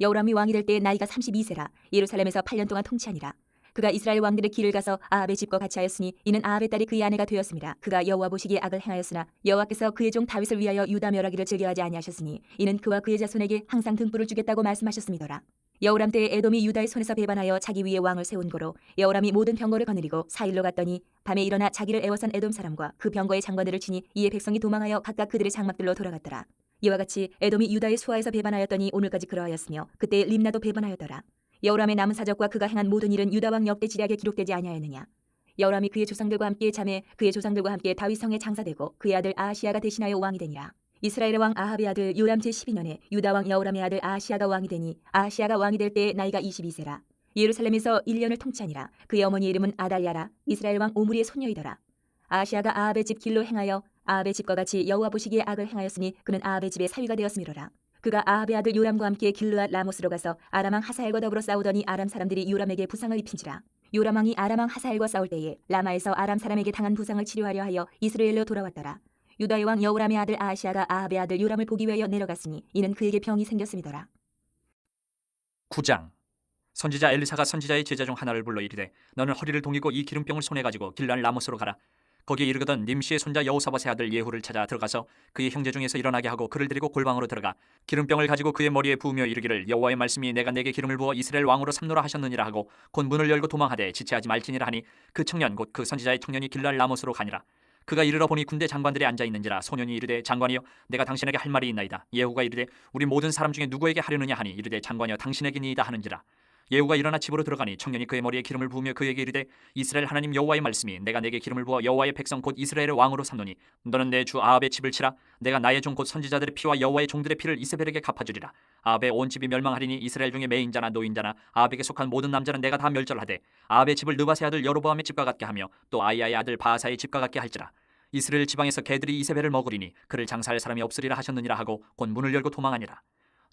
여호람이 왕이 될 때에 나이가 32세라 예루살렘에서 8년 동안 통치하니라. 그가 이스라엘 왕들의 길을 가서 아합의 집과 같이 하였으니 이는 아합의 딸이 그의 아내가 되었습니다. 그가 여호와 보시기에 악을 행하였으나 여호와께서 그의 종 다윗을 위하여 유다 멸하기를 즐겨하지 아니하셨으니 이는 그와 그의 자손에게 항상 등불을 주겠다고 말씀하셨음이더라. 여호람 때에 에돔이 유다의 손에서 배반하여 자기 위에 왕을 세운 고로 여호람이 모든 병거를 거느리고 사일로 갔더니 밤에 일어나 자기를 애워싼 에돔 사람과 그 병거의 장관들을 치니 이에 백성이 도망하여 각각 그들의 장막들로 돌아갔더라. 이와 같이 에돔이 유다의 수하에서 배반하였더니 오늘까지 그러하였으며 그때 림나도 배반하였더라. 여호람의 남은 사적과 그가 행한 모든 일은 유다 왕 역대 지략에 기록되지 아니하였느냐. 여호람이 그의 조상들과 함께 잠에 그의 조상들과 함께 다윗 성에 장사되고 그의 아들 아하시아가 대신하여 왕이 되니라. 이스라엘의 왕 아합의 아들 요람 제12년에 유다 왕 여호람의 아들 아하시아가 왕이 되니 아하시아가 왕이 될 때에 나이가 22세라. 예루살렘에서 1년을 통치하니라. 그의 어머니의 이름은 아달랴라. 이스라엘 왕 오므리의 손녀이더라. 아하시아가 아합의 집 길로 행하여 아합의 집과 같이 여호와 보시기에 악을 행하였으니 그는 아합의 집의 사위가 되었음이로라. 그가 아합의 아들 요람과 함께 길르앗 라모스로 가서 아람 왕 하사엘과 더불어 싸우더니 아람 사람들이 요람에게 부상을 입힌지라. 요람 왕이 아람 왕 하사엘과 싸울 때에 라마에서 아람 사람에게 당한 부상을 치료하려 하여 이스라엘로 돌아왔더라. 유다의 왕 여호람의 아들 아하시아가 아합의 아들 요람을 보기 위하여 내려갔으니 이는 그에게 병이 생겼음이더라. 9장. 선지자 엘리사가 선지자의 제자 중 하나를 불러 이르되 너는 허리를 동이고 이 기름병을 손에 가지고 길르앗 라모스로 가라. 거기에 이르거든 님시의 손자 여호사밧의 아들 예후를 찾아 들어가서 그의 형제 중에서 일어나게 하고 그를 데리고 골방으로 들어가 기름병을 가지고 그의 머리에 부으며 이르기를 여호와의 말씀이 내가 내게 기름을 부어 이스라엘 왕으로 삼노라 하셨느니라 하고 곧 문을 열고 도망하되 지체하지 말지니라 하니 그 청년 곧 그 선지자의 청년이 길르앗 라모스로 가니라. 그가 이르러 보니 군대 장관들이 앉아 있는지라. 소년이 이르되 장관이여 내가 당신에게 할 말이 있나이다. 예후가 이르되 우리 모든 사람 중에 누구에게 하려느냐 하니 이르되 장관이여 당신에게니이다 하는지라. 예후가 일어나 집으로 들어가니 청년이 그의 머리에 기름을 부으며 그에게 이르되 이스라엘 하나님 여호와의 말씀이 내가 내게 기름을 부어 여호와의 백성 곧 이스라엘의 왕으로 삼노니 너는 내 주 아합의 집을 치라. 내가 나의 종 곧 선지자들의 피와 여호와의 종들의 피를 이세벨에게 갚아주리라. 아합의 온 집이 멸망하리니 이스라엘 중에 매인자나 노인자나 아합에게 속한 모든 남자는 내가 다 멸절하되 아합의 집을 느바세 아들 여로보암의 집과 같게 하며 또 아이야의 아들 바하사의 집과 같게 할지라. 이스라엘 지방에서 개들이 이세벨을 먹으리니 그를 장사할 사람이 없으리라 하셨느니라 하고 곧 문을 열고 도망하니라.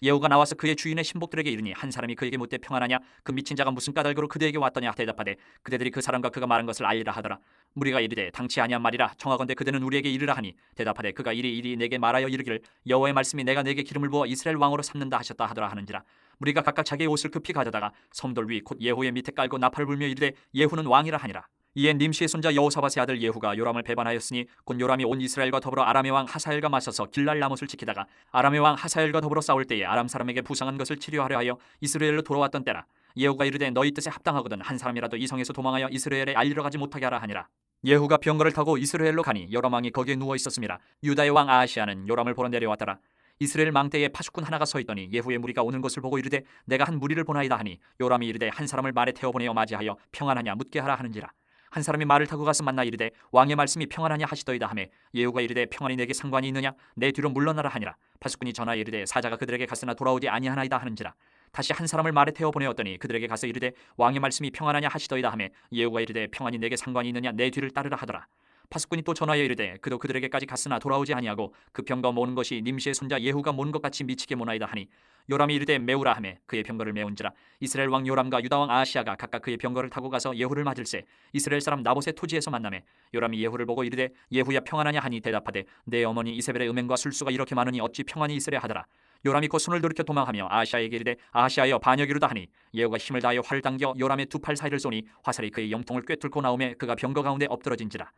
예후가 나와서 그의 주인의 신복들에게 이르니 한 사람이 그에게 묻되 평안하냐 그 미친 자가 무슨 까닭으로 그대에게 왔더냐 대답하되 그대들이 그 사람과 그가 말한 것을 알리라 하더라. 무리가 이르되 당치 아니한 말이라 청하건대 그대는 우리에게 이르라 하니 대답하되 그가 이리 내게 말하여 이르기를 여호와의 말씀이 내가 내게 기름을 부어 이스라엘 왕으로 삼는다 하셨다 하더라 하는지라. 무리가 각각 자기의 옷을 급히 가져다가 섬돌 위 곧 예후의 밑에 깔고 나팔을 불며 이르되 예후는 왕이라 하니라. 이에 님시의 손자 여호사밧의 아들 예후가 요람을 배반하였으니 곧 요람이 온 이스라엘과 더불어 아람의 왕 하사엘과 맞서서 길랄 라못을 지키다가 아람의 왕 하사엘과 더불어 싸울 때에 아람 사람에게 부상한 것을 치료하려 하여 이스라엘로 돌아왔던 때라. 예후가 이르되 너희 뜻에 합당하거든 한 사람이라도 이 성에서 도망하여 이스라엘에 알리러 가지 못하게 하라 하니라. 예후가 병거를 타고 이스라엘로 가니 요람 왕이 거기에 누워 있었음이라. 유다의 왕 아하시아는 요람을 보러 내려왔더라. 이스라엘 망대에 파수꾼 하나가 서 있더니 예후의 무리가 오는 것을 보고 이르되 내가 한 무리를 보나이다 하니 요람이 이르되 한 사람을 말에 태워 보내어 맞이하여 평안하냐 묻게 하라 하는지라. 한 사람이 말을 타고 가서 만나 이르되 왕의 말씀이 평안하냐 하시더이다 하매 예후가 이르되 평안이 내게 상관이 있느냐 내 뒤로 물러나라 하니라. 파수꾼이 전하여 이르되 사자가 그들에게 갔으나 돌아오지 아니하나이다 하는지라. 다시 한 사람을 말에 태워 보내었더니 그들에게 가서 이르되 왕의 말씀이 평안하냐 하시더이다 하매 예후가 이르되 평안이 내게 상관이 있느냐 내 뒤를 따르라 하더라. 파수꾼이 또 전하여 이르되 그도 그들에게까지 갔으나 돌아오지 아니하고 그 병거 모는 것이 님시의 손자 예후가 모는 것 같이 미치게 모나이다 하니 요람이 이르되 메우라 하매 그의 병거를 메운지라. 이스라엘 왕 요람과 유다 왕 아하시아가 각각 그의 병거를 타고 가서 예후를 맞을세 이스라엘 사람 나봇의 토지에서 만나매 요람이 예후를 보고 이르되 예후야 평안하냐 하니 대답하되 내 어머니 이세벨의 음행과 술수가 이렇게 많으니 어찌 평안이 있으랴 하더라. 요람이 곧 손을 돌이켜 도망하며 아하시아에게 이르되 아하시아여 반역이로다 하니 예후가 힘을 다하여 활을 당겨 요람의 두 팔 사이를 쏘니 화살이 그의 영통을 꿰뚫고 나오매 그가 병거 가운데 엎드러진지라.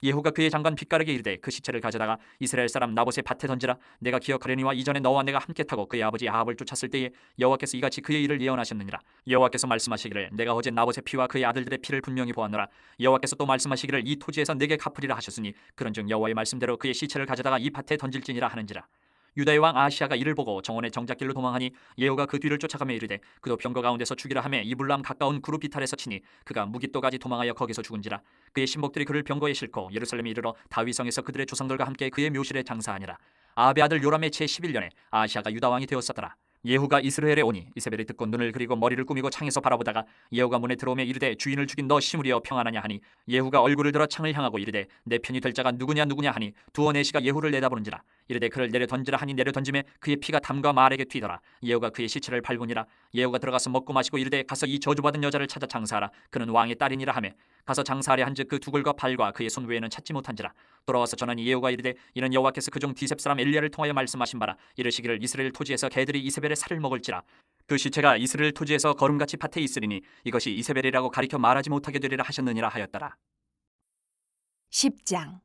예후가 그의 장관 빗가락에 이르되 그 시체를 가져다가 이스라엘 사람 나봇의 밭에 던지라. 내가 기억하려니와 이전에 너와 내가 함께 타고 그의 아버지 아합을 쫓았을 때에 여호와께서 이같이 그의 일을 예언하셨느니라. 여호와께서 말씀하시기를 내가 어제 나봇의 피와 그의 아들들의 피를 분명히 보았노라. 여호와께서 또 말씀하시기를 이 토지에서 내게 갚으리라 하셨으니 그런즉 여호와의 말씀대로 그의 시체를 가져다가 이 밭에 던질지니라 하는지라. 유다의 왕 아하시아가 이를 보고 정원의 정작길로 도망하니 예후가 그 뒤를 쫓아가며 이르되 그도 병거 가운데서 죽이라 하매 이블람 가까운 구루 비탈에서 치니 그가 무깃도까지 도망하여 거기서 죽은지라. 그의 신복들이 그를 병거에 싣고 예루살렘에 이르러 다윗성에서 그들의 조상들과 함께 그의 묘실에 장사하니라. 아합의 아들 요람의 제 11년에 아하시아가 유다 왕이 되었었더라. 예후가 이스라엘에 오니 이세벨이 듣고 눈을 그리고 머리를 꾸미고 창에서 바라보다가 예후가 문에 들어오며 이르되 주인을 죽인 너 시므리여 평안하냐 하니 예후가 얼굴을 들어 창을 향하고 이르되 내 편이 될 자가 누구냐 하니 두어 내시가 예후를 내다보는지라. 이르되 그를 내려 던지라 하니 내려 던짐에 그의 피가 담과 말에게 튀더라. 예후가 그의 시체를 밟으니라. 예후가 들어가서 먹고 마시고 이르되 가서 이 저주받은 여자를 찾아 장사하라. 그는 왕의 딸이니라 하매 가서 장사하려 한즉 그 두 글과 발과 그의 손 외에는 찾지 못한지라. 돌아와서 전하니 예후가 이르되 이는 여호와께서 그중 디셉 사람 엘리야를 통하여 말씀하신 바라. 이르시기를 이스라엘 토지에서 개들이 이세벨의 살을 먹을지라. 그 시체가 이스라엘 토지에서 거름같이 밭에 있으리니 이것이 이세벨이라고 가리켜 말하지 못하게 되리라 하셨느니라 하였더라. 10장.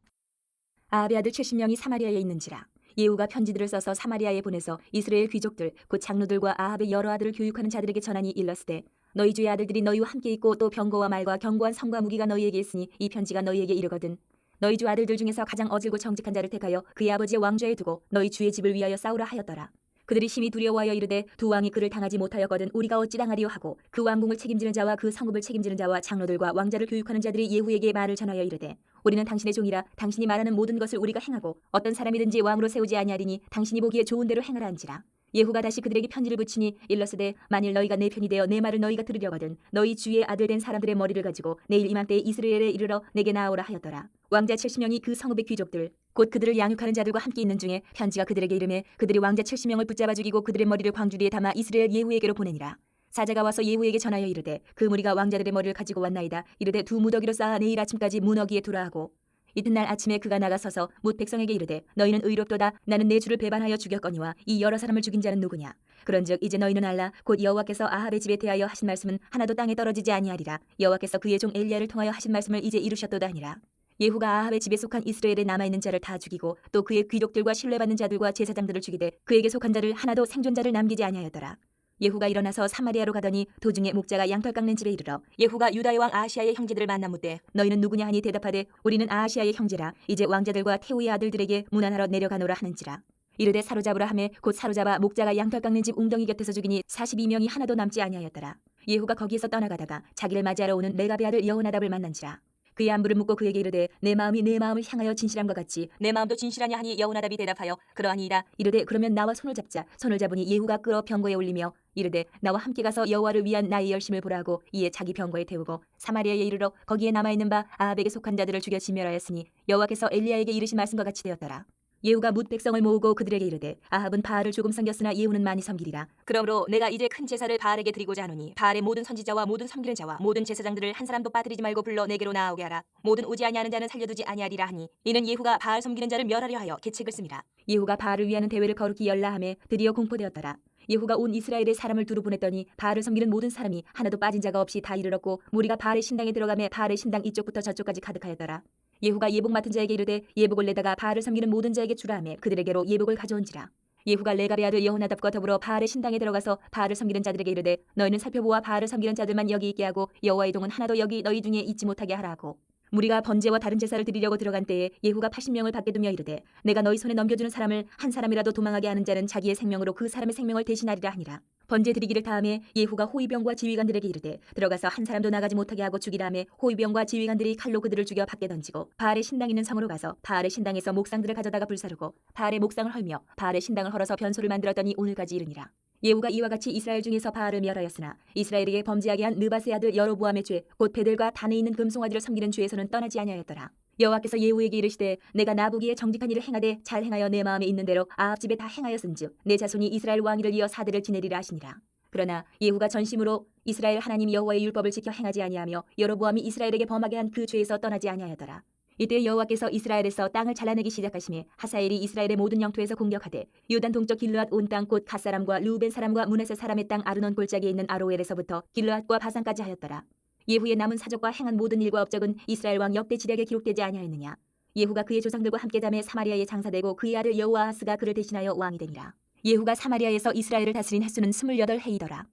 아합의 아들 70명이 사마리아에 있는지라. 예후가 편지들을 써서 사마리아에 보내서 이스라엘 귀족들 곧 장로들과 아합의 여러 아들을 교육하는 자들에게 전하니 일렀으되 너희 주의 아들들이 너희와 함께 있고 또 병거와 말과 견고한 성과 무기가 너희에게 있으니 이 편지가 너희에게 이르거든 너희 주 아들들 중에서 가장 어질고 정직한 자를 택하여 그의 아버지의 왕좌에 두고 너희 주의 집을 위하여 싸우라 하였더라. 그들이 심히 두려워하여 이르되 두 왕이 그를 당하지 못하였거든 우리가 어찌 당하리요 하고 그 왕궁을 책임지는 자와 그 성읍을 책임지는 자와 장로들과 왕자를 교육하는 자들이 예후에게 말을 전하여 이르되 우리는 당신의 종이라 당신이 말하는 모든 것을 우리가 행하고 어떤 사람이든지 왕으로 세우지 아니하리니 당신이 보기에 좋은 대로 행하라 한지라. 예후가 다시 그들에게 편지를 붙이니 일러스되 만일 너희가 내 편이 되어 내 말을 너희가 들으려거든 너희 주의 아들 된 사람들의 머리를 가지고 내일 이맘때에 이스라엘에 이르러 내게 나아오라 하였더라. 왕자 70명이 그 성읍의 귀족들 곧 그들을 양육하는 자들과 함께 있는 중에 편지가 그들에게 이르매 그들이 왕자 70명을 붙잡아 죽이고 그들의 머리를 광주리에 담아 이스라엘 예후에게로 보내니라. 사자가 와서 예후에게 전하여 이르되 그 무리가 왕자들의 머리를 가지고 왔나이다. 이르되 두 무더기로 쌓아 내일 아침까지 문어기에 두라 하고 이튿날 아침에 그가 나가서서 뭇 백성에게 이르되 너희는 의롭도다. 나는 내 주를 배반하여 죽였거니와 이 여러 사람을 죽인 자는 누구냐. 그런즉 이제 너희는 알라. 곧 여호와께서 아합의 집에 대하여 하신 말씀은 하나도 땅에 떨어지지 아니하리라. 여호와께서 그의 종 엘리야를 통하여 하신 말씀을 이제 이루셨도다 하니라. 예후가 아합의 집에 속한 이스라엘에 남아있는 자를 다 죽이고 또 그의 귀족들과 신뢰받는 자들과 제사장들을 죽이되 그에게 속한 자를 하나도 생존자를 남기지 아니하였더라. 예후가 일어나서 사마리아로 가더니 도중에 목자가 양털 깎는 집에 이르러 예후가 유다의 왕 아하시아의 형제들을 만나 묻되 너희는 누구냐 하니 대답하되 우리는 아하시아의 형제라. 이제 왕자들과 태우의 아들들에게 문안하러 내려가노라 하는지라. 이르되 사로잡으라 하매 곧 사로잡아 목자가 양털 깎는 집 웅덩이 곁에서 죽이니 42명이 하나도 남지 아니하였더라. 예후가 거기에서 떠나가다가 자기를 맞이하러 오는 레갑의 아들 여호나답을 만난지라. 그의 안부를 묻고 그에게 이르되 내 마음이 내 마음을 향하여 진실함과 같이 내 마음도 진실하냐 하니 여호나답이 대답하여 그러하니이다. 이르되 그러면 나와 손을 잡자. 손을 잡으니 예후가 끌어 병거에 올리며 이르되 나와 함께 가서 여호와를 위한 나의 열심을 보라 하고 이에 자기 병거에 태우고 사마리아에 이르러 거기에 남아있는 바 아합에게 속한 자들을 죽여 진멸하였으니 여호와께서 엘리야에게 이르신 말씀과 같이 되었더라. 예후가 뭇 백성을 모으고 그들에게 이르되 아합은 바알을 조금 섬겼으나 예후는 많이 섬기리라. 그러므로 내가 이제 큰 제사를 바알에게 드리고자 하노니 바알의 모든 선지자와 모든 섬기는 자와 모든 제사장들을 한 사람도 빠뜨리지 말고 불러 내게로 나아오게 하라. 모든 오지 아니하는 자는 살려두지 아니하리라 하니 이는 예후가 바알 섬기는 자를 멸하려 하여 계책을 씁니다. 예후가 바알을 위하는 대회를 거룩히 열라 하매 드디어 공포되었더라. 예후가 온 이스라엘의 사람을 두루 보냈더니 바알을 섬기는 모든 사람이 하나도 빠진 자가 없이 다 이르렀고 무리가 바알의 신당에 들어가매 바알의 신당 이쪽부터 저쪽까지 가득하였더라. 예후가 예복 맡은 자에게 이르되 예복을 내다가 바알을 섬기는 모든 자에게 주라 하매 그들에게로 예복을 가져온지라. 예후가 레갑의 아들 여호나답과 더불어 바알의 신당에 들어가서 바알을 섬기는 자들에게 이르되 너희는 살펴보아 바알을 섬기는 자들만 여기 있게 하고 여호와의 동은 하나도 여기 너희 중에 있지 못하게 하라 하고 무리가 번제와 다른 제사를 드리려고 들어간 때에 예후가 80명을 밖에 두며 이르되 내가 너희 손에 넘겨주는 사람을 한 사람이라도 도망하게 하는 자는 자기의 생명으로 그 사람의 생명을 대신하리라 하니라. 번제 드리기를 다음에 예후가 호위병과 지휘관들에게 이르되 들어가서 한 사람도 나가지 못하게 하고 죽이라 하매 호위병과 지휘관들이 칼로 그들을 죽여 밖에 던지고 바알의 신당 있는 성으로 가서 바알의 신당에서 목상들을 가져다가 불사르고 바알의 목상을 헐며 바알의 신당을 헐어서 변소를 만들었더니 오늘까지 이르니라. 예후가 이와 같이 이스라엘 중에서 바알을 멸하였으나 이스라엘에게 범죄하게 한 느밧의 아들 여로보암의 죄 곧 베델과 단에 있는 금송아지를 섬기는 죄에서는 떠나지 아니하였더라. 여호와께서 예후에게 이르시되 내가 나보기에 정직한 일을 행하되 잘 행하여 내 마음에 있는 대로 아합 집에 다 행하였은즉 내 자손이 이스라엘 왕위를 이어 사대를 지내리라 하시니라. 그러나 예후가 전심으로 이스라엘 하나님 여호와의 율법을 지켜 행하지 아니하며 여로보암이 이스라엘에게 범하게 한 그 죄에서 떠나지 아니하였더라. 이때 여호와께서 이스라엘에서 땅을 잘라내기 시작하시매 하사엘이 이스라엘의 모든 영토에서 공격하되 요단 동쪽 길르앗 온 땅 곧 갓 사람과 루벤 사람과 므낫세 사람의 땅 아르논 골짜기에 있는 아로엘에서부터 길르앗과 바산까지 하였더라. 예후의 남은 사적과 행한 모든 일과 업적은 이스라엘 왕 역대 지략에 기록되지 아니하였느냐. 예후가 그의 조상들과 함께 잠에 사마리아에 장사되고 그의 아들 여호아하스가 그를 대신하여 왕이 되니라. 예후가 사마리아에서 이스라엘을 다스린 횟수는 28해이더라.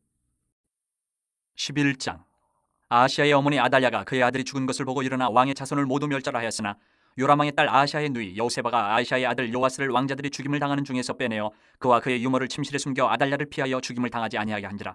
11장. 아하시아의 어머니 아달랴가 그의 아들이 죽은 것을 보고 일어나 왕의 자손을 모두 멸절하였으나 요람왕의 딸 아하시아의 누이 여호세바가 아하시아의 아들 요아스를 왕자들이 죽임을 당하는 중에서 빼내어 그와 그의 유모를 침실에 숨겨 아달랴를 피하여 죽임을 당하지 아니하게 한지라.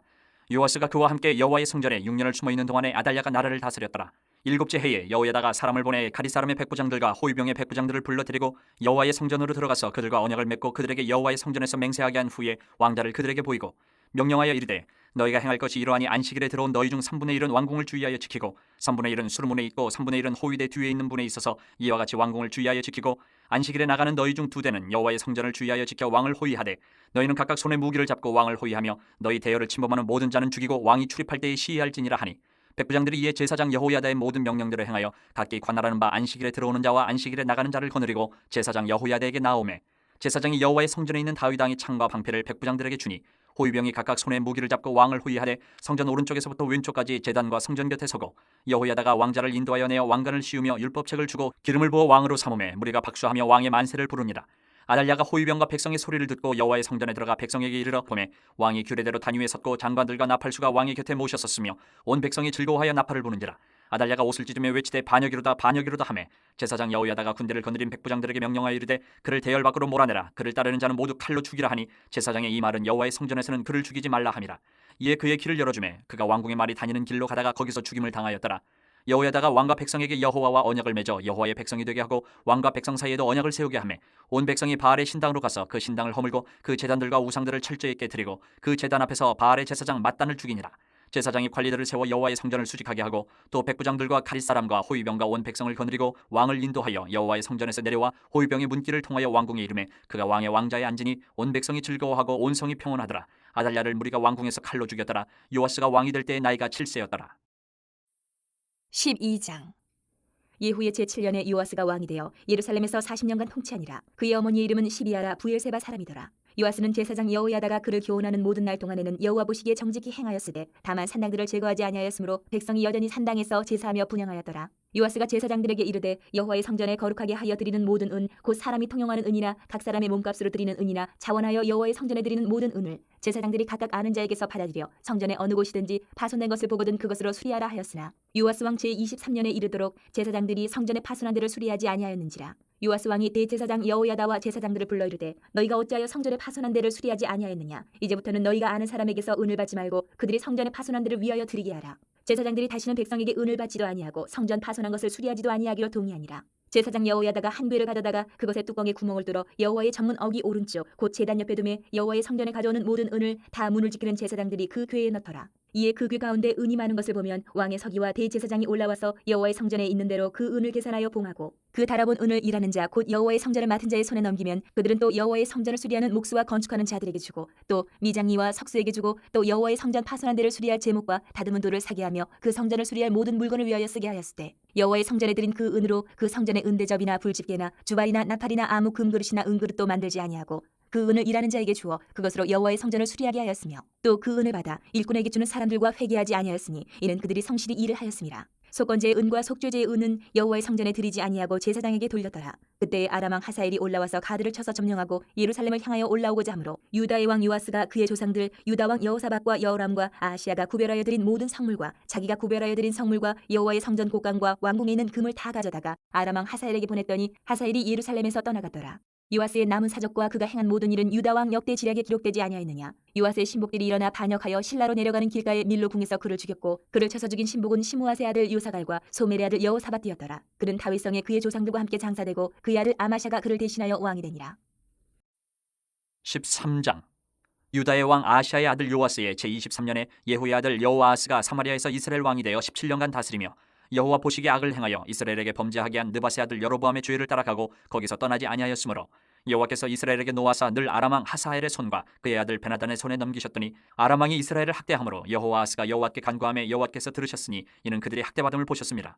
요아스가 그와 함께 여호와의 성전에 6년을 숨어있는 동안에 아달랴가 나라를 다스렸더라. 7째 해에 여호야다가 사람을 보내 가리 사람의 백부장들과 호위병의 백부장들을 불러들이고 여호와의 성전으로 들어가서 그들과 언약을 맺고 그들에게 여호와의 성전에서 맹세하게 한 후에 왕자를 그들에게 보이고 명령하여 이르되 너희가 행할 것이 이러하니 안식일에 들어온 너희 중 3분의 1은 왕궁을 주의하여 지키고 3분의 1은 수르문에 있고 3분의 1은 호위대 뒤에 있는 분에 있어서 이와 같이 왕궁을 주의하여 지키고 안식일에 나가는 너희 중 2대는 여호와의 성전을 주의하여 지켜 왕을 호위하되 너희는 각각 손에 무기를 잡고 왕을 호위하며 너희 대열을 침범하는 모든 자는 죽이고 왕이 출입할 때에 시해할지니라 하니 백부장들이 이에 제사장 여호야다의 모든 명령대로 행하여 각기 관할하는 바 안식일에 들어오는 자와 안식일에 나가는 자를 거느리고 제사장 여호야다에게 나오매 제사장이 여호와의 성전에 있는 다윗 왕의 창과 방패를 백부장들에게 주니 호위병이 각각 손에 무기를 잡고 왕을 호위하되 성전 오른쪽에서부터 왼쪽까지 제단과 성전 곁에 서고 여호야다가 왕자를 인도하여 내어 왕관을 씌우며 율법책을 주고 기름을 부어 왕으로 삼음에 무리가 박수하며 왕의 만세를 부르니라. 아달랴가 호위병과 백성의 소리를 듣고 여호와의 성전에 들어가 백성에게 이르러 보매 왕이 규례대로 단 위에 섰고 장관들과 나팔수가 왕의 곁에 모셨었으며 온 백성이 즐거워하여 나팔을 부는지라. 아달랴가 옷을 찢으며 외치되 반역이로다 반역이로다 하매 제사장 여호야다가 군대를 거느린 백부장들에게 명령하여 이르되 그를 대열 밖으로 몰아내라. 그를 따르는 자는 모두 칼로 죽이라 하니 제사장의 이 말은 여호와의 성전에서는 그를 죽이지 말라 함이라. 이에 그의 길을 열어주매 그가 왕궁의 말이 다니는 길로 가다가 거기서 죽임을 당하였더라. 여호야다가 왕과 백성에게 여호와와 언약을 맺어 여호와의 백성이 되게 하고 왕과 백성 사이에도 언약을 세우게 하매 온 백성이 바알의 신당으로 가서 그 신당을 허물고 그 제단들과 우상들을 철저히 깨뜨리고 그 제단 앞에서 바알의 제사장 맏단을 죽이니라. 제사장이 관리들을 세워 여호와의 성전을 수직하게 하고 또 백부장들과 가릿 사람과 호위병과 온 백성을 거느리고 왕을 인도하여 여호와의 성전에서 내려와 호위병의 문길을 통하여 왕궁에 이르매 그가 왕의 왕자에 앉으니 온 백성이 즐거워하고 온 성이 평온하더라. 아달랴를 무리가 왕궁에서 칼로 죽였더라. 요아스가 왕이 될 때의 나이가 7세였더라. 12장. 예후의 제7년에 요아스가 왕이 되어 예루살렘에서 40년간 통치하니라. 그의 어머니의 이름은 시비아라 부엘세바 사람이더라. 요아스는 제사장 여호야다가 그를 교훈하는 모든 날 동안에는 여호와 보시기에 정직히 행하였으되 다만 산당들을 제거하지 아니하였으므로 백성이 여전히 산당에서 제사하며 분향하였더라. 요아스가 제사장들에게 이르되 여호와의 성전에 거룩하게 하여 드리는 모든 은 곧 사람이 통용하는 은이나 각 사람의 몸값으로 드리는 은이나 자원하여 여호와의 성전에 드리는 모든 은을 제사장들이 각각 아는 자에게서 받아들여 성전의 어느 곳이든지 파손된 것을 보거든 그것으로 수리하라 하였으나 요아스 왕 제23년에 이르도록 제사장들이 성전에 파손한 데를 수리하지 아니하였는지라. 요아스 왕이 대제사장 여호야다와 제사장들을 불러 이르되 너희가 어찌하여 성전에 파손한 데를 수리하지 아니하였느냐. 이제부터는 너희가 아는 사람에게서 은을 받지 말고 그들이 성전에 파손한 데를 위하여 드리게 하라. 제사장들이 다시는 백성에게 은을 받지도 아니하고 성전 파손한 것을 수리하지도 아니하기로 동의하니라. 제사장 여호야다가 한 궤를 가져다가 그것의 뚜껑에 구멍을 뚫어 여호와의 전문 어기 오른쪽 곧 제단 옆에 두매 여호와의 성전에 가져오는 모든 은을 다 문을 지키는 제사장들이 그 궤에 넣더라. 이에 그 궤 가운데 은이 많은 것을 보면 왕의 서기와 대제사장이 올라와서 여호와의 성전에 있는 대로 그 은을 계산하여 봉하고 그 달아본 은을 일하는 자 곧 여호와의 성전을 맡은 자의 손에 넘기면 그들은 또 여호와의 성전을 수리하는 목수와 건축하는 자들에게 주고 또 미장리와 석수에게 주고 또 여호와의 성전 파손한 데를 수리할 제목과 다듬은 돌을 사게 하며 그 성전을 수리할 모든 물건을 위하여 쓰게 하였으되 여호와의 성전에 드린 그 은으로 그 성전의 은대접이나 불집게나 주발이나 나팔이나 아무 금그릇이나 은그릇도 만들지 아니하고 그 은을 일하는 자에게 주어 그것으로 여호와의 성전을 수리하게 하였으며 또 그 은을 받아 일꾼에게 주는 사람들과 회개하지 아니하였으니 이는 그들이 성실히 일을 하였음이라. 속건제의 은과 속죄제의 은은 여호와의 성전에 드리지 아니하고 제사장에게 돌렸더라. 그때 아람 왕 하사엘이 올라와서 가드를 쳐서 점령하고 예루살렘을 향하여 올라오고자 하므로 유다의 왕 요아스가 그의 조상들 유다 왕 여호사밧과 여호람과 아하시아가 구별하여 드린 모든 성물과 자기가 구별하여 드린 성물과 여호와의 성전 곡간과 왕궁에 있는 금을 다 가져다가 아람 왕 하사엘에게 보냈더니 하사엘이 예루살렘에서 떠나갔더라. 요아스의 남은 사적과 그가 행한 모든 일은 유다 왕 역대 지략에 기록되지 아니하였느냐. 요아스의 신복들이 일어나 반역하여 실라로 내려가는 길가에 밀로 궁에서 그를 죽였고 그를 쳐서 죽인 신복은 시므아세 아들 요사갈과 소멜의 아들 여호사밧이었더라. 그는 다윗성에 그의 조상들과 함께 장사되고 그의 아들 아마샤가 그를 대신하여 왕이 되니라. 13장. 유다의 왕 아하시아의 아들 요아스의 제23년에 예후의 아들 여호아하스가 사마리아에서 이스라엘 왕이 되어 17년간 다스리며 여호와 보시기에 악을 행하여 이스라엘에게 범죄하게 한 느바세 아들 여로보암의 죄를 따라가고 거기서 떠나지 아니하였으므로 여호와께서 이스라엘에게 노하사 늘 아람 왕 하사엘의 손과 그의 아들 베나단의 손에 넘기셨더니 아람 왕이 이스라엘을 학대함으로 여호아하스가 여호와께 간구하며 여호와께서 들으셨으니 이는 그들이 학대받음을 보셨습니다.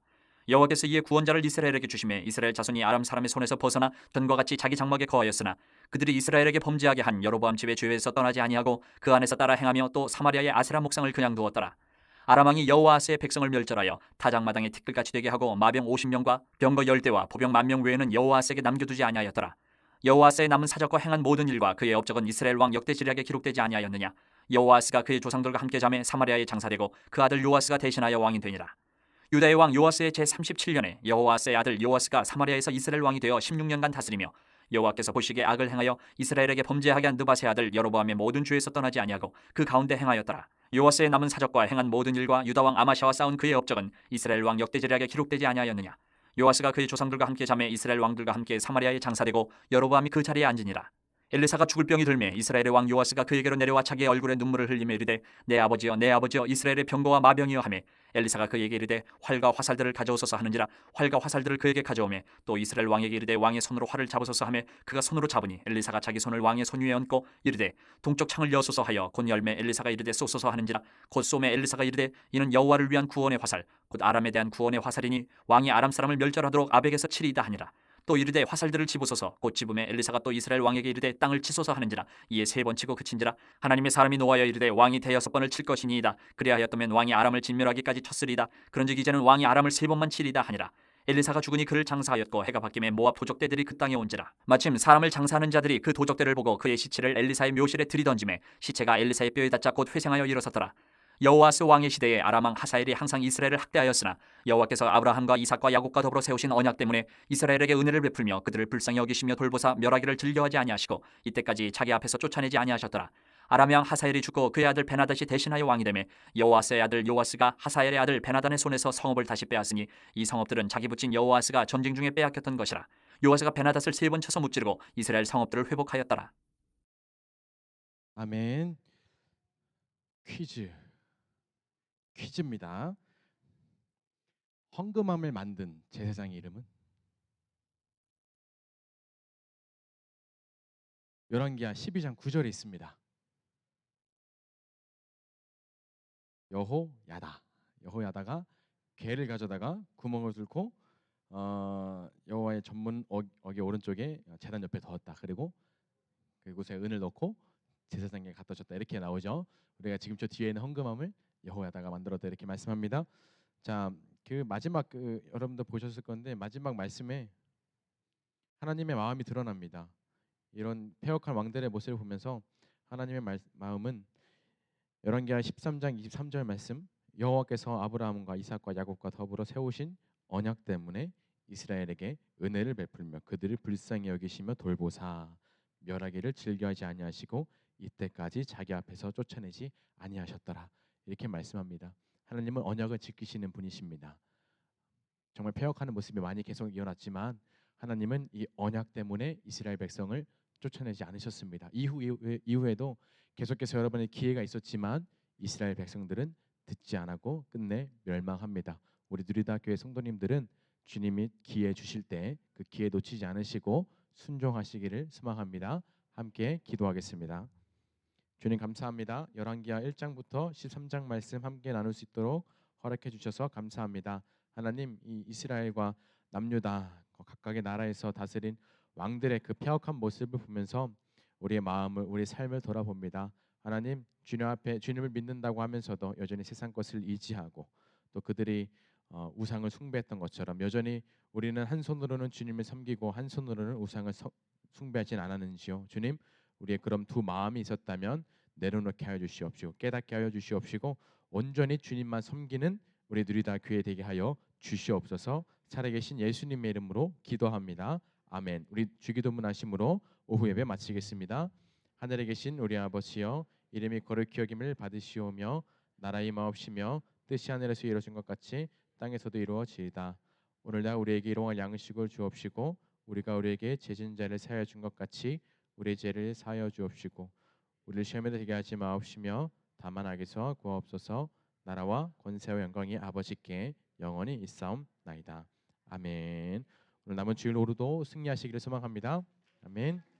여호와께서 이에 구원자를 이스라엘에게 주심에 이스라엘 자손이 아람 사람의 손에서 벗어나 전과 같이 자기 장막에 거하였으나 그들이 이스라엘에게 범죄하게 한 여로보암 집의 죄에서 떠나지 아니하고 그 안에서 따라 행하며 또 사마리아의 아세라 목상을 그냥 두었더라. 아람 왕이 여호아스의 백성을 멸절하여 타작마당에 티끌같이 되게 하고 마병 50명과 병거 10대와 보병 10,000명 외에는 여호아스에게 남겨두지 아니하였더라. 여호아스의 남은 사적과 행한 모든 일과 그의 업적은 이스라엘 왕 역대 지략에 기록되지 아니하였느냐. 여호아스가 그의 조상들과 함께 잠에 사마리아에 장사되고 그 아들 요아스가 대신하여 왕이 되니라. 유다의 왕 요아스의 제37년에 여호아스의 아들 요아스가 사마리아에서 이스라엘 왕이 되어 16년간 다스리며 여호와께서 보시기에 악을 행하여 이스라엘에게 범죄하게 한 느바세 아들 여로보암의 모든 죄에서 떠나지 아니하고 그 가운데 행하였더라. 요아스의 남은 사적과 행한 모든 일과 유다 왕 아마샤와 싸운 그의 업적은 이스라엘 왕 역대 지략에 기록되지 아니하였느냐. 요아스가 그의 조상들과 함께 잠에 이스라엘 왕들과 함께 사마리아에 장사되고 여로보암이 그 자리에 앉으니라. 엘리사가 죽을 병이 들매 이스라엘의 왕 요아스가 그에게로 내려와 자기의 얼굴에 눈물을 흘리며 이르되 내 아버지여 내 아버지여 이스라엘의 병거와 마병이여 하매 엘리사가 그에게 이르되 활과 화살들을 가져오소서 하는지라. 활과 화살들을 그에게 가져오매 또 이스라엘 왕에게 이르되 왕의 손으로 활을 잡으소서 하매 그가 손으로 잡으니 엘리사가 자기 손을 왕의 손 위에 얹고 이르되 동쪽 창을 여소서 하여 곧 열매 엘리사가 이르되 쏘소서 하는지라. 곧 쏘매 엘리사가 이르되 이는 여호와를 위한 구원의 화살 곧 아람에 대한 구원의 화살이니 왕이 아람 사람을 멸절하도록 아벡에서 치리이다 하니라. 또 이르되 화살들을 집으소서. 곧 집음에 엘리사가 또 이스라엘 왕에게 이르되 땅을 치소서 하는지라. 이에 3번 치고 그친지라. 하나님의 사람이 노하여 이르되 왕이 5번을 칠 것이니이다. 그리하였다면 왕이 아람을 진멸하기까지 쳤으리이다. 그런즉 이제는 왕이 아람을 3번만 치리이다 하니라. 엘리사가 죽으니 그를 장사하였고 해가 바뀌매 모압 도적대들이 그 땅에 온지라. 마침 사람을 장사하는 자들이 그 도적대를 보고 그의 시체를 엘리사의 묘실에 들이던지매 시체가 엘리사의 뼈에 닿자 곧 회생하여 일어섰더라. 여호아스 왕의 시대에 아람 왕 하사엘이 항상 이스라엘을 학대하였으나 여호와께서 아브라함과 이삭과 야곱과 더불어 세우신 언약 때문에 이스라엘에게 은혜를 베풀며 그들을 불쌍히 여기시며 돌보사 멸하기를 즐겨하지 아니하시고 이때까지 자기 앞에서 쫓아내지 아니하셨더라. 아람 왕 하사엘이 죽고 그의 아들 베나닷이 대신하여 왕이 되매 여호아스의 아들 요아스가 하사엘의 아들 베나단의 손에서 성읍을 다시 빼앗으니 이 성읍들은 자기 붙인 여호아스가 전쟁 중에 빼앗겼던 것이라. 요아스가 베나닷을 3번 쳐서 무찌르고 이스라엘 성읍들을 회복하였더라. 아멘. 퀴즈입니다. 헌금함을 만든 제사장의 이름은? 열왕기하 12장 9절에 있습니다. 여호야다가 궤를 가져다가 구멍을 뚫고 여호와의 전문 어기 오른쪽에 제단 옆에 뒀다. 그리고 그곳에 은을 넣고 제사장에게 갖다 줬다. 이렇게 나오죠. 우리가 지금 저 뒤에 있는 헌금함을 여호야다가 만들었다 이렇게 말씀합니다. 자, 그 마지막 여러분들 보셨을 건데 마지막 말씀에 하나님의 마음이 드러납니다. 이런 패역한 왕들의 모습을 보면서 하나님의 마음은 열왕기하 13장 23절 말씀 여호와께서 아브라함과 이삭과 야곱과 더불어 세우신 언약 때문에 이스라엘에게 은혜를 베풀며 그들을 불쌍히 여기시며 돌보사 멸하기를 즐겨하지 아니하시고 이때까지 자기 앞에서 쫓아내지 아니하셨더라. 이렇게 말씀합니다. 하나님은 언약을 지키시는 분이십니다. 정말 패역하는 모습이 많이 계속 이어났지만 하나님은 이 언약 때문에 이스라엘 백성을 쫓아내지 않으셨습니다. 이후에도 계속해서 여러분의 기회가 있었지만 이스라엘 백성들은 듣지 않았고 끝내 멸망합니다. 우리 누리다 교회 성도님들은 주님이 기회 주실 때 그 기회 놓치지 않으시고 순종하시기를 소망합니다. 함께 기도하겠습니다. 주님 감사합니다. 열왕기하 1장부터 13장 말씀 함께 나눌 수 있도록 허락해 주셔서 감사합니다. 하나님, 이 이스라엘과 남유다 각각의 나라에서 다스린 왕들의 그 패역한 모습을 보면서 우리의 마음을, 우리의 삶을 돌아봅니다. 하나님, 주님 앞에 주님을 믿는다고 하면서도 여전히 세상 것을 의지하고 또 그들이 우상을 숭배했던 것처럼 여전히 우리는 한 손으로는 주님을 섬기고 한 손으로는 우상을 숭배하진 않았는지요. 주님, 우리의 그런 두 마음이 있었다면 내려놓게 하여 주시옵시고 깨닫게 하여 주시옵시고 온전히 주님만 섬기는 우리 누리다 교회 되게 하여 주시옵소서. 살아계신 예수님의 이름으로 기도합니다. 아멘. 우리 주기도문 하심으로 오후 예배 마치겠습니다. 하늘에 계신 우리 아버지여, 이름이 거룩히 여김을 받으시오며 나라의 마옵시며 뜻이 하늘에서 이루어진 것 같이 땅에서도 이루어지이다. 오늘날 우리에게 일용할 양식을 주옵시고 우리가 우리에게 죄진 자를 사하여 준 것 같이 우리의 죄를 사하여 주옵시고 우리를 시험에 들게 하지 마옵시며 다만 악에서 구하옵소서. 나라와 권세와 영광이 아버지께 영원히 있사옵나이다. 아멘. 오늘 남은 주일 오후도 승리하시기를 소망합니다. 아멘.